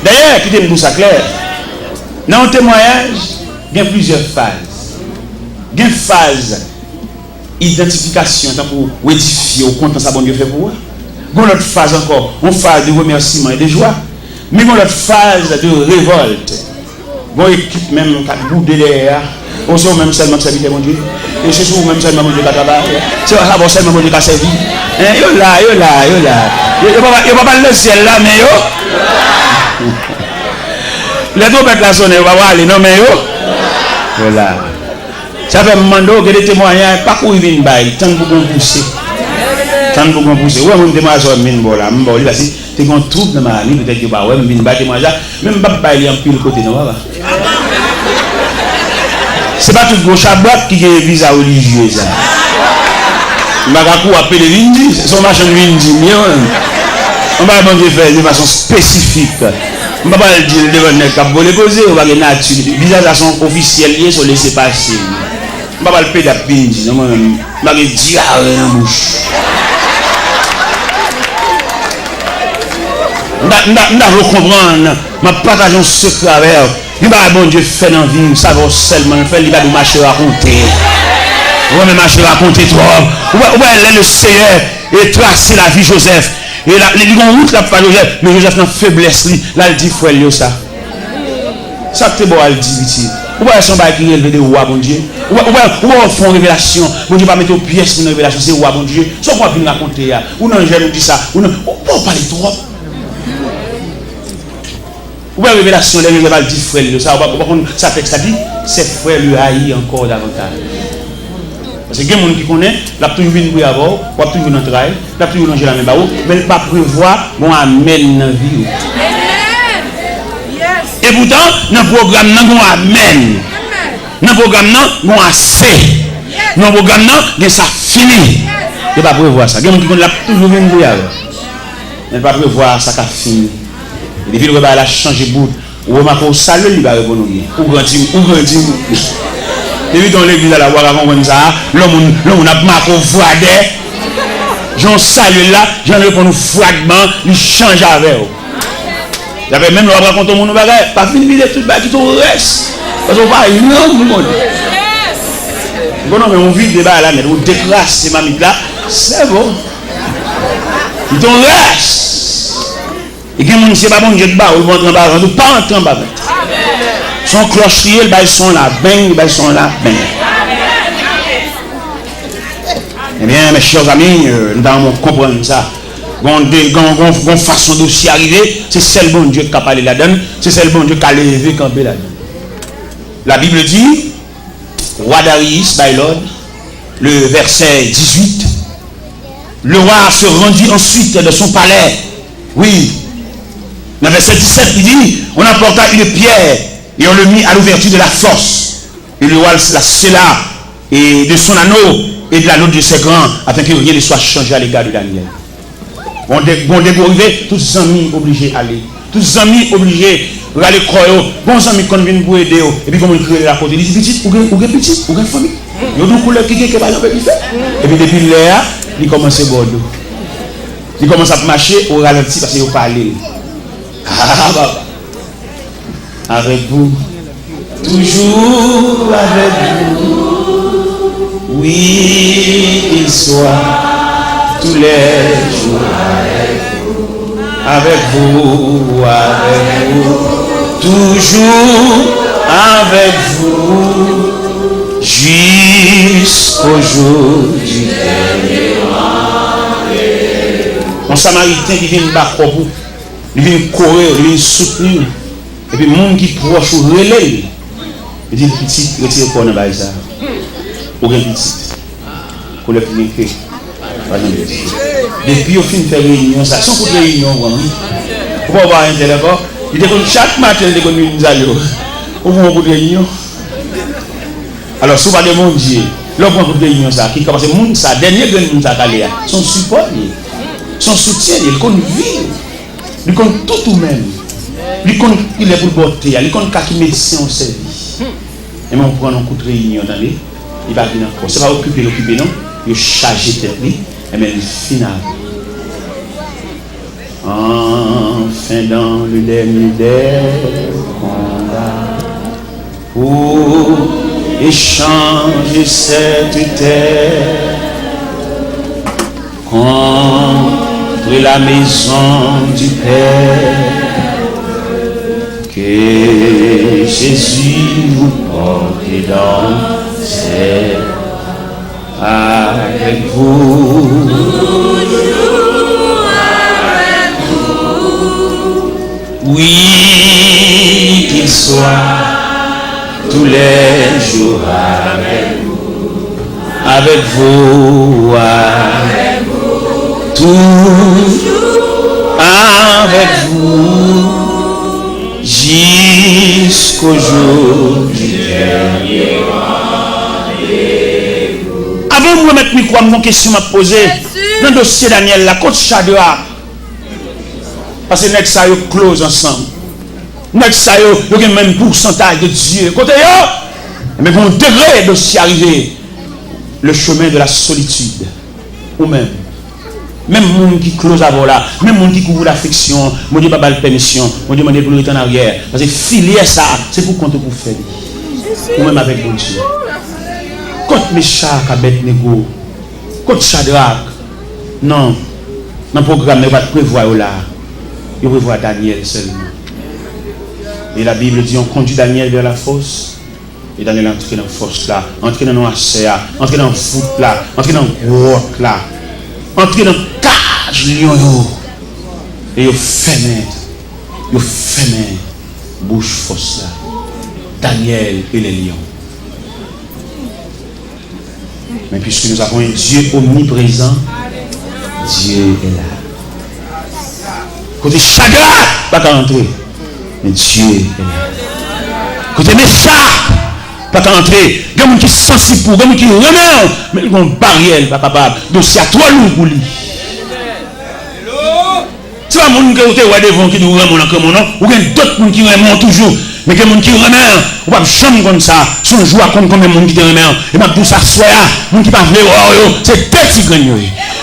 Speaker 1: D'ailleurs, écoutez-moi pour ça clair. Dans le témoignage, il y a plusieurs phases. Il y a une phase identification pour édifier au compte ça bon Dieu fait pour vous. Il y a une autre phase encore, une phase de remerciement et de joie. Mais il y a une autre phase de révolte. Bon équipe même qui a boudé derrière. On sait même seulement que ça vient mon Dieu. Et c'est sur même seulement mon Dieu qui a travaillé. C'est là seulement mon Dieu qui a servi. Yo là. Yo pas le ciel là, mais yo. Les trompettes là sonné, on va voir aller, non mais yo. Voilà. Ça fait demander que des témoignages, pas qu'on vienne bail, tant que vous pousser. Tant que vous pousser. Ouais, mon témoignage sur mine bola, m'boli parce que t'es qu'on trouve dans ma vie, peut-être que bah ouais, mine bail témoignage, même pas bail en pile côté non va. C'est pas tout gauche à boîte qui est visa religieux ça. Magakou appelle Vindi, son machin Vindi, on va bon Dieu faire de façon spécifique. On va pas le dire devant les cap pour les poser, on va les nature. Visage officiel lié sur laisser passer. On va pas le payer d'appeler, non même. On va le dire dans la bouche. On va comprendre, ma partage un secret avec. Il va bon Dieu faire dans la vie, ça va seulement faire, il va nous marcher raconter. On va marcher raconter trop. Ouais, le Seigneur et tracer la vie Joseph. Et là, les gens route là pour Joseph, mais Joseph n'a faiblesse là il dit frère Léo ça. Ça c'est bon elle dit petit. Ouais son bail qui élevé de roi bon Dieu. Ouais font révélation. Bon Dieu pas mettre aux pièces pour une révélation, c'est roi bon Dieu. Sans quoi venir raconter là. Ou non je nous dis ça. Ou non on parler trop. Ouais révélation les gens va dire frère Léo ça ça texte ça dit c'est frère lui haï encore davantage. Parce que il y a des gens qui connaissent, la toujours vient pour avoir, la toujours dans le travail, la toujours dans la même barreau, mais pas prévoir, bon amène dans la vie. Et pourtant, dans le programme, nous avons amène. Dans le programme, nous avons assez. Dans le programme, nous ça fini. Il ne pas prévoir ça. Il y a des gens qui connaissent, la toujours vient pour avoir. Il ne pas prévoir ça qui a fini. Et depuis le repas, il a changé de bout. Ou remarquez, au salut, il va répondre. Ou grandit. Et puis dans l'église à la voix avant comme ça, l'homme a marqué au froidet. J'en salue là, j'en ai pour nous froidement, il change avec eux. J'avais même le raconter au monde bagage, pas fini de tout le qui tout reste. Parce qu'on va énormément. Bon non mais on vit débat là, mais on déclasse ces mamites là, c'est bon. Il t'en reste. Et quand on ne sait pas bon Dieu de bas, on va entrer en bas, on ne pas entrer en bas. Son clocherier, ils sont là, ils sont là, Eh bien, mes chers amis, nous allons comprendre ça. Une façon d'aussi arriver, c'est celle bon Dieu qui a parlé là-dedans, c'est celle bon Dieu qui a levé campé là-dedans. La Bible dit, roi Darius, by Lord, le verset 18, le roi se rendit ensuite de son palais. Oui, dans le verset 17, il dit, on apporta une pierre et on le mit à l'ouverture de la force. Et le roi la scella et de son anneau et de l'anneau de ses grands, afin que rien ne soit changé à l'égard de Daniel. Bon dégourivé, tous les amis obligés d'aller. Tous les amis obligés d'aller croire. Bon amis qu'on vient pour aider. Et puis comme on crée la côté, il dit petit, ou petit, ou famille. Il y a deux couleurs qui sont pas là. Et puis depuis là, il commence à bordeaux. Il commence à marcher au ralenti parce qu'il ne parle pas. Ah bah. Avec vous, toujours avec vous, oui, il soit tous les jours avec vous, toujours avec vous, jusqu'au jour du dernier rendez-vous. Un Samaritain qui vient de battre pour vous, il vient courir, il vient soutenir. Et puis, les gens qui proche ou relèvent, il dit petit, retire quoi dans le ça. Ou bien petit. Pour le finir que. Depuis, au fin de faire réunion, ça, sans coup de réunion, pour avoir un téléphone, il dit que chaque matin, il dit que nous allons. Au moins, coup de réunion. Alors, si vous parlez de mon Dieu, l'homme coup de réunion, ça, qui commence à monde, ça, dernier que nous allons, son support, son soutien, il compte vivre, il compte tout ou même. Il est pour le botter, il compte qui médecin au service. Et on prend un coup de réunion dans les, il va venir encore. Ce n'est pas l'occuper, non, il charge tête, et bien il finit. Enfin dans le dernier des combats, pour échanger cette terre contre la maison du Père. Que et Jésus vous porte dans ses avec vous. Oui, qu'il soit tous les jours avec vous, toujours avec vous, jusqu'au jour du dernier. Avant de mettre micro, une question à poser dans le dossier Daniel, la côte Shadrach. Parce que nous sommes close ensemble. Nous sommes le même pourcentage de Dieu. Côté mais vous degré de s'y arriver le chemin de la solitude. Ou même monde qui close avant là, même monde qui couvre l'affection, mon Dieu pas de permission, mon Dieu m'a dit pour retourner en arrière. Parce que filier ça, c'est pour compter pour faire. Ou même avec mon Dieu. Quand Meshach, Abednego, quand Shadrach, non, dans le programme, il va prévoir là. Il prévoit Daniel seulement. Et la Bible dit, on conduit Daniel vers la fosse. Et Daniel est entré dans la fosse là, entré dans le noirceur, entré dans le voûte là, entré dans le grotte là, entré dans le cage lion. Et il fermé bouche fosse là. Daniel et les lions. Mais puisque nous avons un Dieu omniprésent, Dieu est là. Côté Shadrach, pas qu'à entrer. Mais Dieu est là. Côté Meshach, pas qu'à entrer. Il y a des gens qui sont sensibles pour, il y a des gens qui remettent. Mais ils ont une barrière, pas capable. Donc c'est à toi lourd pour lui. C'est pas mon qui est devant qui nous remet comme nom. Ou bien d'autres gens qui remettent toujours. Mais il y a des gens qui remettent. On va jamais comme ça. Son jour à compte combien de gens qui te remettent. Et ma douce à soi, les gens qui ne peuvent pas c'est petit gagnant.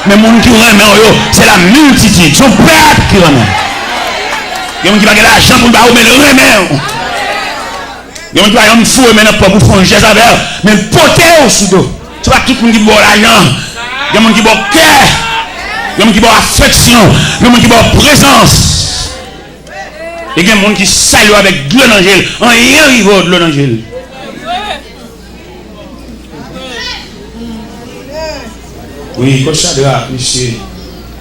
Speaker 1: Mais les gens qui remettent, c'est la multitude. Son père qui remet. Il y a des gens qui n'ont pas l'argent pour le mais le remet. Il y a des gens qui ont fou et maintenant pour faire un geste avec. Mais porter au sous-dos. Ce n'est pas tout le monde qui boit l'argent. Il y a des gens qui boivent cœur. Il y a des gens qui boivent affection. Il y a des gens qui boivent présence. Il y a des gens qui saluent avec de l'angèle. En rien riveau de l'angèle. Oui, coach Shadrach, monsieur.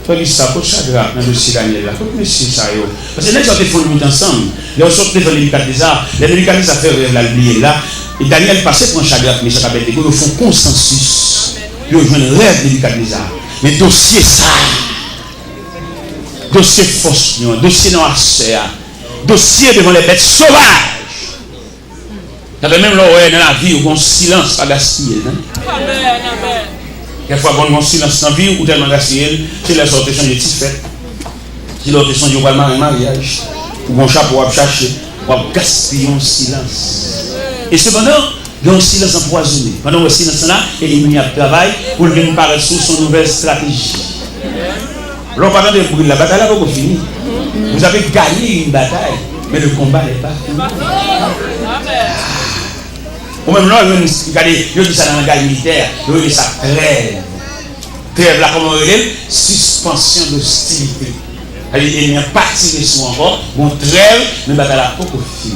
Speaker 1: Toi, ça, coach Shadrach, dans le dossier Daniel, là. Monsieur, ça, yo. Parce que les gens font tout ensemble. Les gens sortent devant les Nébuchadnezzar. Les Nébuchadnezzar fait la oublier là. Et Daniel passait pour Shadrach, Meshach, Abednego. Ils font consensus. Ils ont joué un rêve de Nébuchadnezzar. Mais dossier ça. Dossier force, dossier noirceur. Dossier devant les bêtes sauvages. Il y avait même l'oreille dans la vie où on silence pas gaspillé. Quelquefois, quand on a silence dans la vie ou tellement gaspillé, c'est la sorte de changer de fête. C'est l'autre changer de mariage. Ou un chapeau à chercher. Ou à gaspiller en silence. Et cependant, il y a un silence empoisonné. Pendant le silence là, il y a un travail pour venir paraître sous son nouvelle stratégie. L'on parle de brûler la bataille, là, vous fini. Vous avez gagné une bataille, mais le combat n'est pas fini. Ou même là, il dit ça dans la guerre militaire, il dit ça trêve. Trêve là, comment on dit? Suspension d'hostilité. Il n'y a pas tiré sur encore, on trêve, mais la bataille là, pas fini.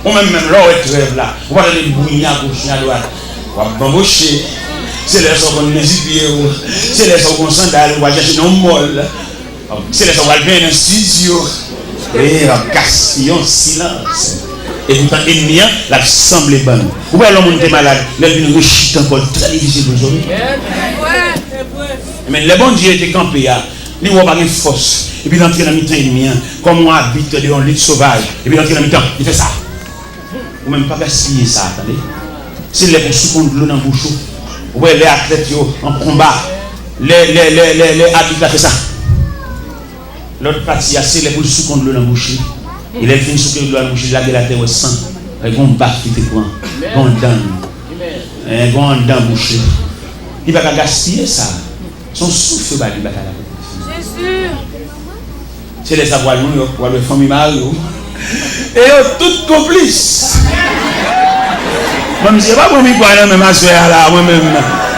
Speaker 1: Ou même là, on trêve là, on va aller brûler à gauche, à droite, on va embaucher. C'est les gens qu'on hésite, c'est les gens qu'on sandale, on va chercher un molle. C'est les gens qu'on va venir dans un studio. Et on casse, en silence. Et vous tant ennemi, la semble bonne. Vous voyez l'homme qui est malade, il vient rechiter encore très difficile aujourd'hui. Mais le bon Dieu était campé, il n'a pas de force. Et puis il entre dans le mi-temps ennemi, comme on habite dans une lutte sauvage. Et puis il entre dans le mi-temps, il fait ça. Ou même pas gaspiller ça, attendez. C'est les pour de l'eau dans la bouche. Vous voyez les athlètes en combat, les athlètes fait ça. L'autre partie, c'est les pour sous de l'eau dans la bouche. Il est fini sous de l'eau dans la bouche, il a la terre au sang. Il y a un bas qui te prend. Il y a un dent. Il y a un dent bouché. Il ne va pas gaspiller ça. Son souffle va lui battre la bouche. C'est sûr. C'est les savoirs, pour les familles Mario. Et tout complice. Moi, je ne sais pas comment je vais même asseoir là, moi-même.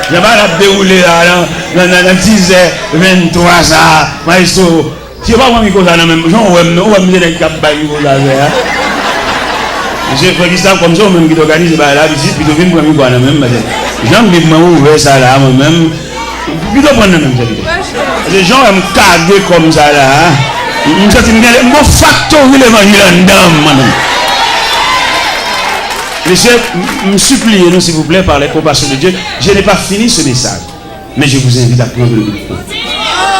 Speaker 1: Je vais pas dérouler là, dans 10h23 ça. Maestro, je ne sais pas comment je vais même. Je vais me dire que je vais me dire. Monsieur Frère comme ça, même qui organise la visite, puis tu viens pour moi même. J'aime bien ouvrir ça là, moi-même. Puis tu prends même ça. Les gens aiment caguer comme ça là. Je me sens bien, mon facteur l'évangile en dame, madame. Monsieur, me suppliez-nous s'il vous plaît par les compassions de Dieu. Je n'ai pas fini ce message, mais je vous invite à prendre le micro.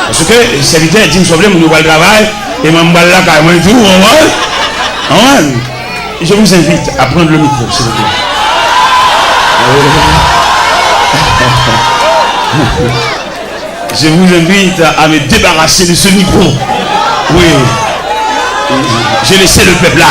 Speaker 1: Parce que le serviteur dit, je vais le travail, et je vais là carrément et tout. Je vous invite à prendre le micro, s'il vous plaît. Je vous invite à me débarrasser de ce micro. Oui. J'ai laissé le peuple là.